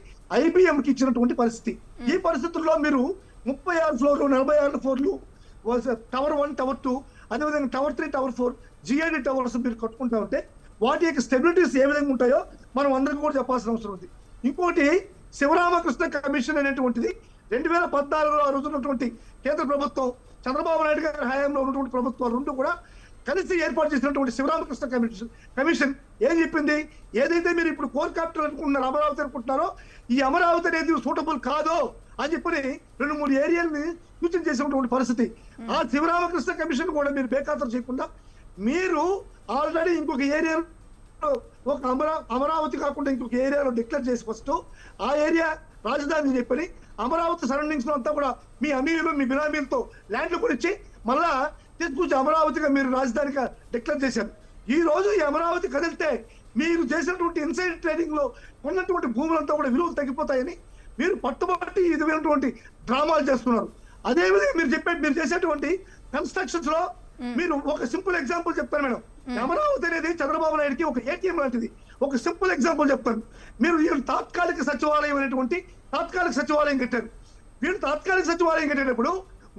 C: IBM కి ఇచ్చినటువంటి పరిస్థితి. ఈ పరిస్థితుల్లో మీరు 36 ఫ్లోర్లు, 46 ఫ్లోర్లు, టవర్ 1, టవర్ 2, అదేవిధంగా టవర్ 3, టవర్ 4 జిఐడి టవర్స్ మీరు కట్టుకుంటా ఉంటే వాటి యొక్క స్టెబిలిటీస్ ఏ విధంగా ఉంటాయో మనం అందరికీ కూడా చెప్పాల్సిన అవసరం ఉంది. ఇంకోటి శివరామకృష్ణ కమిషన్ అనేటువంటిది 2014లో ఆ రోజు ఉన్నటువంటి కేంద్ర ప్రభుత్వం, చంద్రబాబు నాయుడు గారి హయాంలో ఉన్నటువంటి ప్రభుత్వాలు రెండు కూడా కలిసి ఏర్పాటు చేసినటువంటి శివరామకృష్ణ కమిషన్ ఏం చెప్పింది? ఏదైతే మీరు ఇప్పుడు కోర్ క్యాపిటల్ అనుకుంటున్నారో, అమరావతి అనుకుంటున్నారో, ఈ అమరావతి అనేది సూటబుల్ కాదో అని చెప్పని 2-3 ఏరియాలని సూచన చేసినటువంటి పరిస్థితి. ఆ శివరామకృష్ణ కమిషన్ కూడా మీరు బేఖాతరు చేయకుండా మీరు ఆల్రెడీ ఇంకొక ఏరియాలో ఒక అమరావతి కాకుండా ఇంకొక ఏరియాలో డిక్లేర్ చేసి ఫస్ట్ ఆ ఏరియా రాజధాని చెప్పని అమరావతి సరౌండింగ్స్ లో అంతా కూడా మీ అమీరులు, మీ బినామీలతో ల్యాండ్లు కొనిచ్చి మళ్ళా తీసుకొచ్చి అమరావతిగా మీరు రాజధానిగా డిక్లేర్ చేశారు. ఈ రోజు ఈ అమరావతి కదిలితే మీరు చేసినటువంటి ఇన్సైడ్ ట్రేడింగ్ లో కొన్నటువంటి భూములంతా కూడా విలువలు తగ్గిపోతాయని మీరు పట్టుబట్టి ఈ విధమైనటువంటి డ్రామాలు చేస్తున్నారు. అదేవిధంగా మీరు చేసేటువంటి కన్స్ట్రక్షన్స్ లో మీరు ఒక సింపుల్ ఎగ్జాంపుల్ చెప్తాను మేడం. అమరావతి అనేది చంద్రబాబు నాయుడుకి ఒక ఏటీఎం లాంటిది. ఒక సింపుల్ ఎగ్జాంపుల్ చెప్తాను. మీరు తాత్కాలిక సచివాలయం అనేటువంటి తాత్కాలిక సచివాలయం కట్టారు. వీళ్ళు తాత్కాలిక సచివాలయం కట్టేటప్పుడు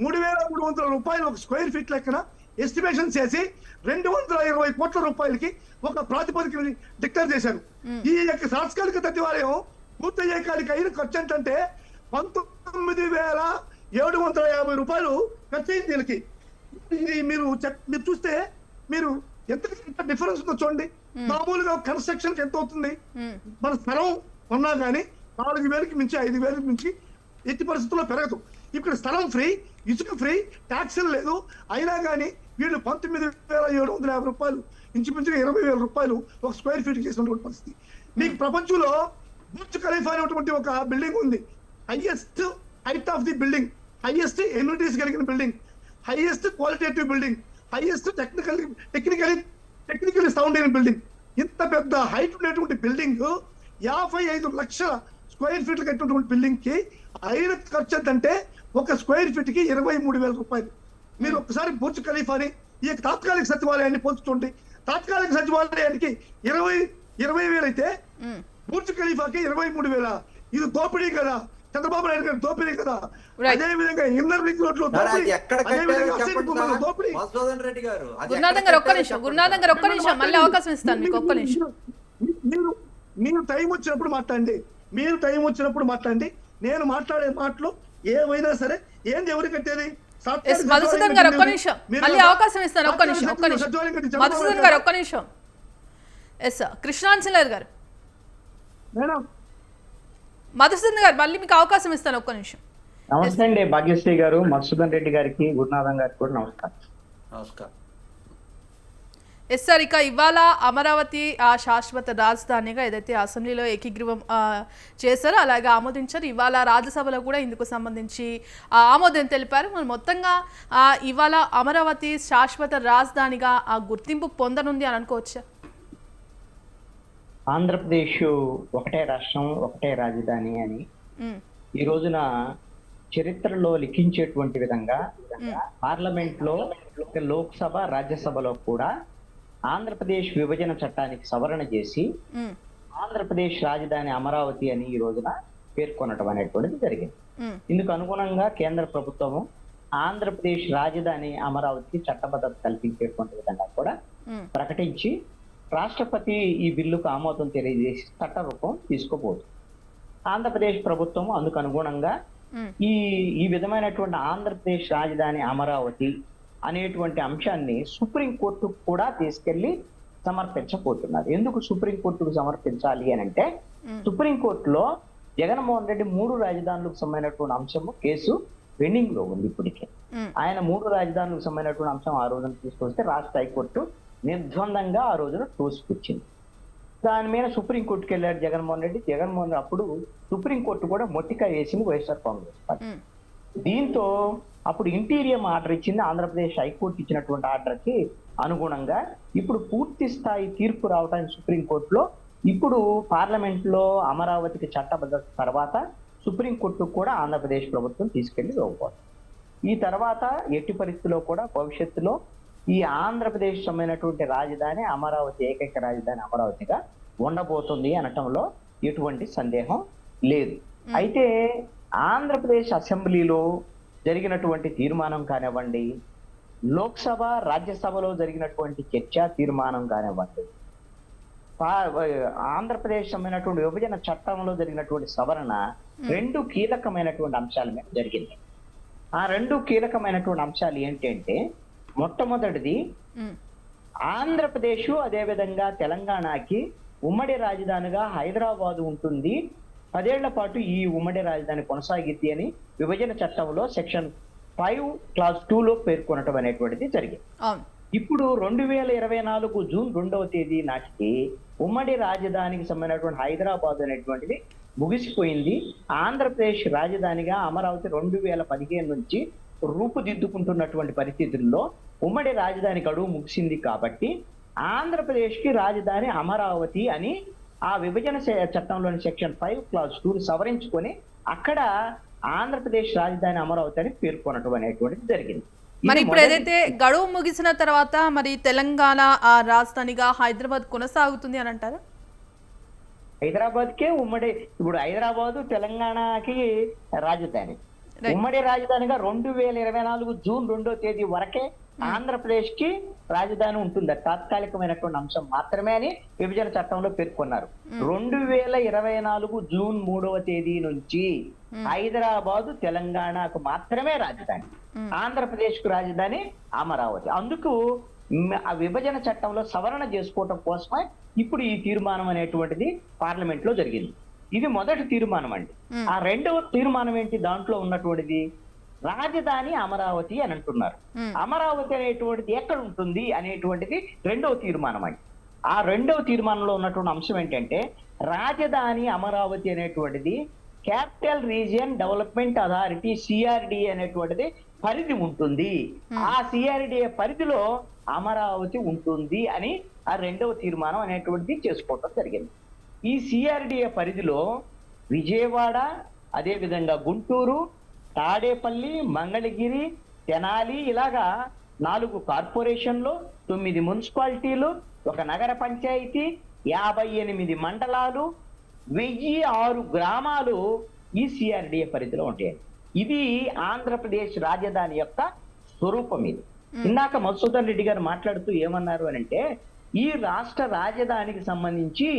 C: 3,300 రూపాయలు ఒక స్క్వేర్ ఫీట్ లెక్కన ఎస్టిమేషన్ చేసి 220 కోట్ల రూపాయలకి ఒక ప్రాతిపదికని డిక్లేర్ చేశారు. ఈ యొక్క తాత్కాలిక సచివాలయం పూర్తయ్యే కాడికి అయిన ఖర్చు ఏంటంటే 19,750 రూపాయలు ఖర్చు అయింది దీనికి. ఇది మీరు చూస్తే మీరు ఎంత డిఫరెన్స్ ఉందో చూడండి. మామూలుగా కన్స్ట్రక్షన్ ఎంత అవుతుంది? మన స్థలం కొన్నా కానీ 4,000కి మించి 5,000కి మించి ఎట్టి పరిస్థితుల్లో పెరగదు. ఇక్కడ స్థలం ఫ్రీ, ఇసుక ఫ్రీ, ట్యాక్సీలు లేదు. అయినా కానీ వీళ్ళు 19,750 రూపాయలు, ఇంచుమించుగా 20,000 రూపాయలు ఒక స్క్వేర్ ఫీట్ చేసినటువంటి పరిస్థితి. మీకు ప్రపంచంలో బుర్జ్ ఖలీఫా అనేటువంటి ఒక బిల్డింగ్ ఉంది. Highest height of the building, highest amenities కలిగిన building, highest qualitative building, highest technical sound అయిన బిల్డింగ్. ఇంత పెద్ద హైట్ ఉండేటువంటి బిల్డింగ్ 55 లక్షల స్క్వేర్ ఫీట్లు కట్టినటువంటి బిల్డింగ్ కి అయిన ఖర్చు ఎంతంటే ఒక స్క్వేర్ ఫీట్ కి 23,000 రూపాయలు. మీరు ఒకసారి బుర్జ్ ఖలీఫాని ఈ తాత్కాలిక సచివాలయాన్ని పోల్చుకోండి. తాత్కాలిక సచివాలయానికి 20,000 అయితే బుర్జ్ ఖలీఫాకి 23,000. ఇది దోపిడీ కదా, చంద్రబాబు నాయుడు గారి దోపిడీ కదా. అదే విధంగా ఇన్నర్ రింగ్ రోడ్ లో దోపిడీ.
A: గురునాథం గారు ఒక్క నిమిషం మళ్ళీ అవకాశం ఇస్తాను మీకు. ఒక్క నిమిషం
C: మీరు టైం వచ్చినప్పుడు మాట్లాడండి. నేను మాట్లాడే మాటలు ఏమైనా సరే ఏంది ఎవరు కట్టేది?
A: మధుసూదన్ గారు ఒక్క నిమిషం మళ్ళీ అవకాశం ఇస్తాను. ఒక్క నిమిషం మధుసూదన్ గారు ఒక్క నిమిషం. ఎస్ కృష్ణాంజనేయులు గారు, మధుసూదన్ గారు మళ్ళీ మీకు అవకాశం ఇస్తాను. ఒక్క నిమిషం.
D: నమస్తే అండి భాగ్యశ్రీ గారు, మధుసూదన్ రెడ్డి గారికి, గురునాథం గారికి కూడా నమస్కారం.
A: ఎస్ సార్, ఇక ఇవాళ అమరావతి శాశ్వత రాజధానిగా ఏదైతే అసెంబ్లీలో ఏకీగ్రీవం చేశారో అలాగే ఆమోదించారు. ఇవాళ రాజ్యసభలో కూడా ఇందుకు సంబంధించి ఆమోదం తెలిపారు. మరి మొత్తంగా ఇవాళ అమరావతి శాశ్వత రాజధానిగా గుర్తింపు పొందనుంది అని అనుకోవచ్చా?
D: ఆంధ్రప్రదేశ్ ఒకటే రాష్ట్రం, ఒకటే రాజధాని అని ఈ రోజున చరిత్రలో లిఖించేటువంటి విధంగా పార్లమెంట్ లో, లోక్సభ, రాజ్యసభలో కూడా ఆంధ్రప్రదేశ్ విభజన చట్టానికి సవరణ చేసి ఆంధ్రప్రదేశ్ రాజధాని అమరావతి అని ఈ రోజున పేర్కొనటం అనేటువంటిది జరిగింది. ఇందుకు అనుగుణంగా కేంద్ర ప్రభుత్వము ఆంధ్రప్రదేశ్ రాజధాని అమరావతికి చట్టబద్ధత కల్పించేటువంటి విధంగా కూడా ప్రకటించి రాష్ట్రపతి ఈ బిల్లుకు ఆమోదం తెలియజేసి చట్ట రూపం తీసుకోబోతుంది. ఆంధ్రప్రదేశ్ ప్రభుత్వం అందుకు అనుగుణంగా ఈ విధమైనటువంటి ఆంధ్రప్రదేశ్ రాజధాని అమరావతి అనేటువంటి అంశాన్ని సుప్రీంకోర్టుకు కూడా తీసుకెళ్లి సమర్పించబోతున్నారు. ఎందుకు సుప్రీంకోర్టుకు సమర్పించాలి అని అంటే, సుప్రీంకోర్టులో జగన్మోహన్ రెడ్డి 3 రాజధానులకు సంబంధించినటువంటి అంశము కేసు పెండింగ్ లో ఉంది. ఇప్పటికే ఆయన 3 రాజధానులకు సంబంధించినటువంటి అంశం ఆ రోజున తీసుకొస్తే రాష్ట్ర హైకోర్టు నిర్ద్వందంగా ఆ రోజున తోసిపుచ్చింది. దాని మీద సుప్రీంకోర్టుకి వెళ్ళాడు జగన్మోహన్ రెడ్డి. అప్పుడు సుప్రీంకోర్టు కూడా మొట్టికాయ వేసింది వైఎస్ఆర్ కాంగ్రెస్ పార్టీ. దీంతో అప్పుడు ఇంటీరియం ఆర్డర్ ఇచ్చింది. ఆంధ్రప్రదేశ్ హైకోర్టు ఇచ్చినటువంటి ఆర్డర్కి అనుగుణంగా ఇప్పుడు పూర్తి స్థాయి తీర్పు రావడానికి సుప్రీంకోర్టులో, ఇప్పుడు పార్లమెంట్ లో అమరావతికి చట్టబద్ధత తర్వాత సుప్రీంకోర్టు కూడా ఆంధ్రప్రదేశ్ ప్రభుత్వం తీసుకెళ్లి ఇవ్వబోతుంది. ఈ తర్వాత ఎట్టి పరిస్థితిలో కూడా భవిష్యత్తులో ఈ ఆంధ్రప్రదేశ్ సంబంధించినటువంటి రాజధాని అమరావతి, ఏకైక రాజధాని అమరావతిగా ఉండబోతుంది అనటంలో ఎటువంటి సందేహం లేదు. అయితే ఆంధ్రప్రదేశ్ అసెంబ్లీలో జరిగినటువంటి తీర్మానం కానివ్వండి, లోక్సభ రాజ్యసభలో జరిగినటువంటి చర్చా తీర్మానం కానివ్వండి, ఆంధ్రప్రదేశ్ సంబంధించినటువంటి విభజన చట్టంలో జరిగినటువంటి సవరణ రెండు కీలకమైనటువంటి అంశాల మీద జరిగింది. ఆ రెండు కీలకమైనటువంటి అంశాలు ఏంటంటే, మొట్టమొదటిది ఆంధ్రప్రదేశ్ అదేవిధంగా తెలంగాణకి ఉమ్మడి రాజధానిగా హైదరాబాద్ ఉంటుంది, 10 ఏళ్ల పాటు ఈ ఉమ్మడి రాజధాని కొనసాగిద్ది అని విభజన చట్టంలో సెక్షన్ 5 క్లాస్ 2లో పేర్కొనటం అనేటువంటిది జరిగింది. ఇప్పుడు 2024 జూన్ 2వ తేదీ నాటికి ఉమ్మడి రాజధానికి సంబంధించినటువంటి హైదరాబాద్ అనేటువంటిది ముగిసిపోయింది. ఆంధ్రప్రదేశ్ రాజధానిగా అమరావతి 2015 నుంచి రూపుదిద్దుకుంటున్నటువంటి పరిస్థితుల్లో ఉమ్మడి రాజధాని గడువు ముగిసింది కాబట్టి ఆంధ్రప్రదేశ్కి రాజధాని అమరావతి అని ఆ విభజన చట్టంలోని సెక్షన్ 5 క్లాస్ 2 సవరించుకొని అక్కడ ఆంధ్రప్రదేశ్ రాజధాని అమరావతి అని పేర్కొనటం అనేటువంటిది జరిగింది.
A: మరి ఇప్పుడు ఏదైతే గడువు ముగిసిన తర్వాత మరి తెలంగాణ రాజధానిగా హైదరాబాద్ కొనసాగుతుంది అని అంటారా?
D: హైదరాబాద్కే ఉమ్మడి, ఇప్పుడు హైదరాబాద్ తెలంగాణకి రాజధాని, ఉమ్మడి రాజధానిగా 2024 జూన్ 2వ తేదీ వరకే ఆంధ్రప్రదేశ్ కి రాజధాని ఉంటుంది. తాత్కాలికమైనటువంటి అంశం మాత్రమే అని విభజన చట్టంలో పేర్కొన్నారు. 2024 జూన్ 3వ తేదీ నుంచి హైదరాబాద్ తెలంగాణకు మాత్రమే రాజధాని, ఆంధ్రప్రదేశ్ కు రాజధాని అమరావతి. అందుకు ఆ విభజన చట్టంలో సవరణ చేసుకోవటం కోసమే ఇప్పుడు ఈ తీర్మానం అనేటువంటిది పార్లమెంట్ లో జరిగింది. ఇది మొదటి తీర్మానం అండి. ఆ రెండవ తీర్మానం ఏంటి? దాంట్లో ఉన్నటువంటిది రాజధాని అమరావతి అని అంటున్నారు. అమరావతి అనేటువంటిది ఎక్కడ ఉంటుంది అనేటువంటిది రెండవ తీర్మానం అండి. ఆ రెండవ తీర్మానంలో ఉన్నటువంటి అంశం ఏంటంటే, రాజధాని అమరావతి అనేటువంటిది capital region development authority CRDA అనేటువంటిది పరిధి ఉంటుంది. ఆ సిఆర్డిఏ పరిధిలో అమరావతి ఉంటుంది అని ఆ రెండవ తీర్మానం అనేటువంటిది చేసుకోవటం జరిగింది. ఈ సిఆర్డిఏ పరిధిలో విజయవాడ, అదేవిధంగా గుంటూరు, తాడేపల్లి, మంగళగిరి, తెనాలి ఇలాగా 4 కార్పొరేషన్లు, 9 మున్సిపాలిటీలు, 1 నగర పంచాయతీ, 58 మండలాలు, 1006 గ్రామాలు ఈ సిఆర్డిఏ పరిధిలో ఉంటాయి. ఇది ఆంధ్రప్రదేశ్ రాజధాని యొక్క స్వరూపం. ఇది ఇందాక మధుసూదన్ రెడ్డి గారు మాట్లాడుతూ ఏమన్నారు అని అంటే, ఈ రాష్ట్ర రాజధానికి సంబంధించి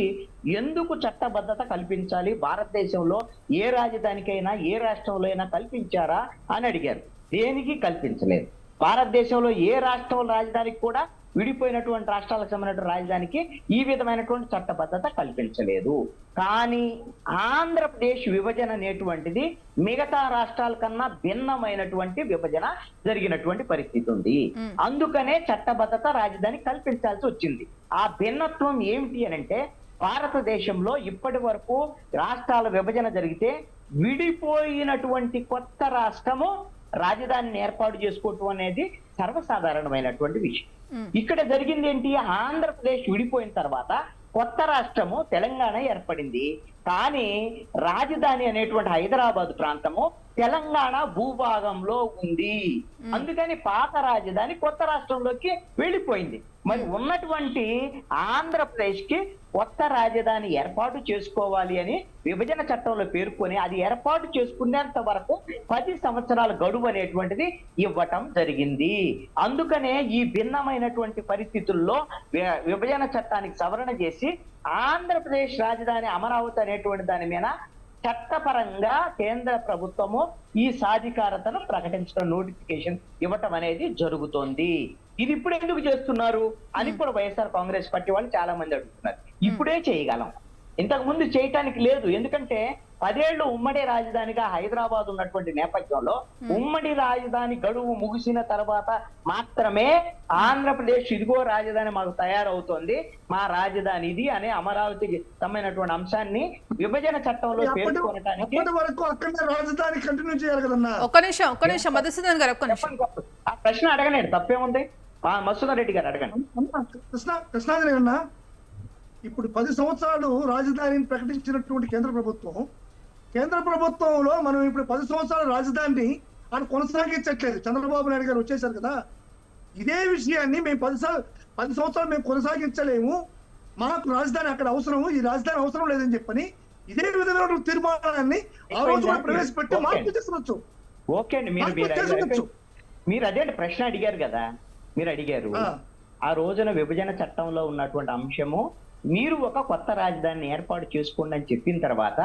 D: ఎందుకు చట్టబద్ధత కల్పించాలి, భారతదేశంలో ఏ రాజధానికైనా ఏ రాష్ట్రంలో అయినా కల్పించారా అని అడిగారు. దేనికి కల్పించలేదు. భారతదేశంలో ఏ రాష్ట్రం రాజధానికి కూడా విడిపోయినటువంటి రాష్ట్రాలకు సంబంధించిన రాజధానికి ఈ విధమైనటువంటి చట్టబద్ధత కల్పించలేదు. కానీ ఆంధ్రప్రదేశ్ విభజన అనేటువంటిది మిగతా రాష్ట్రాల కన్నా భిన్నమైనటువంటి విభజన జరిగినటువంటి పరిస్థితి ఉంది. అందుకనే చట్టబద్ధత రాజధాని కల్పించాల్సి వచ్చింది. ఆ భిన్నత్వం ఏమిటి అని అంటే, భారతదేశంలో ఇప్పటి వరకు రాష్ట్రాల విభజన జరిగితే విడిపోయినటువంటి కొత్త రాష్ట్రము రాజధానిని ఏర్పాటు చేసుకోవటం అనేది సర్వసాధారణమైనటువంటి విషయం. ఇక్కడ జరిగింది ఏంటి? ఆంధ్రప్రదేశ్ విడిపోయిన తర్వాత కొత్త రాష్ట్రము తెలంగాణ ఏర్పడింది. కానీ రాజధాని అనేటువంటి హైదరాబాద్ ప్రాంతము తెలంగాణ భూభాగంలో ఉంది. అందుకని పాత రాజధాని కొత్త రాష్ట్రంలోకి వెళ్ళిపోయింది. మరి ఉన్నటువంటి ఆంధ్రప్రదేశ్ కి కొత్త రాజధాని ఏర్పాటు చేసుకోవాలి అని విభజన చట్టంలో పేర్కొని అది ఏర్పాటు చేసుకునేంత వరకు 10 సంవత్సరాల గడువు అనేటువంటిది ఇవ్వటం జరిగింది. అందుకనే ఈ భిన్నమైనటువంటి పరిస్థితుల్లో విభజన చట్టానికి సవరణ చేసి ఆంధ్రప్రదేశ్ రాజధాని అమరావతి అనేటువంటి దాని మీద చట్టపరంగా కేంద్ర ప్రభుత్వము ఈ సాధికారతను ప్రకటించడం, నోటిఫికేషన్ ఇవ్వటం అనేది జరుగుతోంది. ఇది ఇప్పుడు ఎందుకు చేస్తున్నారు అని కూడా వైఎస్ఆర్ కాంగ్రెస్ పార్టీ వాళ్ళు చాలా మంది అడుగుతున్నారు. ఇప్పుడే చేయగలం, ఇంతకు ముందు చేయటానికి లేదు. ఎందుకంటే 10 ఏళ్లు ఉమ్మడి రాజధానిగా హైదరాబాద్ ఉన్నటువంటి నేపథ్యంలో ఉమ్మడి రాజధాని గడువు ముగిసిన తర్వాత మాత్రమే ఆంధ్రప్రదేశ్ ఇదిగో రాజధాని మాకు తయారవుతోంది, మా రాజధాని ఇది అనే అమరావతికి సంబంధించినటువంటి అంశాన్ని విభజన చట్టంలో పేర్కొనడానికి
C: రాజధాని కంటిన్యూ చేయాలి కదన్నా.
A: ఒక్క నిమిషం మధుసూదన్ గారు, ఒక్క నిమిషం.
D: ఆ ప్రశ్న అడగలేదు, తప్పేముంది? మధుసూదన్ రెడ్డి గారు అడగండి.
C: కృష్ణాగిరి అన్న, ఇప్పుడు 10 సంవత్సరాలు రాజధానిని ప్రకటించినటువంటి కేంద్ర ప్రభుత్వంలో మనం ఇప్పుడు 10 సంవత్సరాల రాజధానిని ఆయన కొనసాగించట్లేదు. చంద్రబాబు నాయుడు గారు వచ్చేసారు కదా, ఇదే విషయాన్ని మేము 10 సంవత్సరాలు మేము కొనసాగించలేము, మాకు రాజధాని అక్కడ అవసరము, ఈ రాజధాని అవసరం లేదని చెప్పని ఇదే విధమైన తీర్మానాన్ని ఆ రోజు ప్రవేశపెట్టి మార్పు తీసుకొచ్చు.
D: ఓకే అండి, మీరు
C: మార్పులు చేసి ఉండొచ్చు.
D: మీరు అదే ప్రశ్న అడిగారు కదా, మీరు అడిగారు
C: ఆ.
D: ఆ రోజున విభజన చట్టంలో ఉన్నటువంటి అంశము, మీరు ఒక కొత్త రాజధానిని ఏర్పాటు చేసుకోండి అని చెప్పిన తర్వాత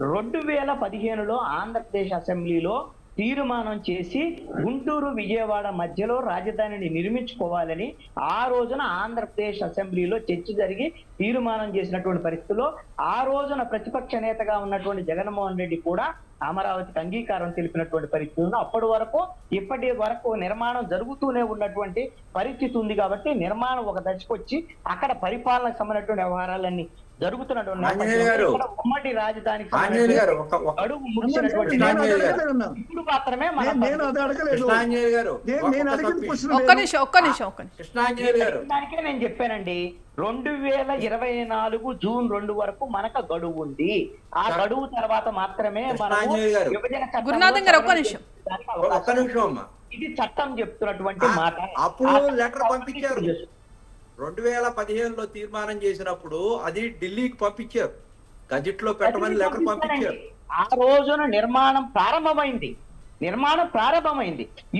D: 2015లో ఆంధ్రప్రదేశ్ అసెంబ్లీలో తీర్మానం చేసి గుంటూరు విజయవాడ మధ్యలో రాజధానిని నిర్మించుకోవాలని ఆ రోజున ఆంధ్రప్రదేశ్ అసెంబ్లీలో చర్చ జరిగి తీర్మానం చేసినటువంటి పరిస్థితుల్లో ఆ రోజున ప్రతిపక్ష నేతగా ఉన్నటువంటి జగన్మోహన్ రెడ్డి కూడా అమరావతికి అంగీకారం తెలిపినటువంటి పరిస్థితి ఉంది. అప్పటి వరకు ఇప్పటి వరకు నిర్మాణం జరుగుతూనే ఉన్నటువంటి పరిస్థితి ఉంది కాబట్టి నిర్మాణం ఒక దశకు వచ్చి అక్కడ పరిపాలనకు సంబంధించినటువంటి వ్యవహారాలన్నీ జరుగుతున్నటువంటి
B: ఆంజనేయ గారు.
D: ఇక్కడ ఉమ్మడి రాజధానికి
B: ఆంజనేయులు గారు
D: అడుగు ముగిసినటువంటి
C: నేను అదే
B: ఆంజనేయులు గారు.
C: అడగలేదన్నా.
D: ఇప్పుడు మాత్రమే మన
C: నేను అదే అడగలేదు.
B: కృష్ణాంజనేయులు గారు
C: నేను
B: ఒక్క
C: అడిగిన
B: తప్పి.
C: క్వశ్చన్
A: ఒక్క నిమిషం
B: కృష్ణాంజనేయులు గారు
D: దానికే నేను చెప్పానండి, 2024 జూన్ 2 వరకు మనకు గడువు ఉంది. ఆ గడువు తర్వాత మాత్రమే మనము
B: కృష్ణాంజనేయులు గారు.
D: విభజన చట్టంలో
A: గురునాథం గారు, ఒక్క నిమిషం.
D: దానికి అవకాశం
B: ఒక్క నిమిషం అమ్మా.
D: ఇది చట్టం చెప్తున్నటువంటి మాట.
B: అప్పుడు
D: ఆ చట్టం
B: లెటర్ పంపించారు. 2015లో తీర్మానం చేసినప్పుడు అది ఢిల్లీకి పంపించారు, గజెట్ లో పెట్టమని లెటర్ పంపించారు.
D: ఆ రోజున నిర్మాణం ప్రారంభమైంది.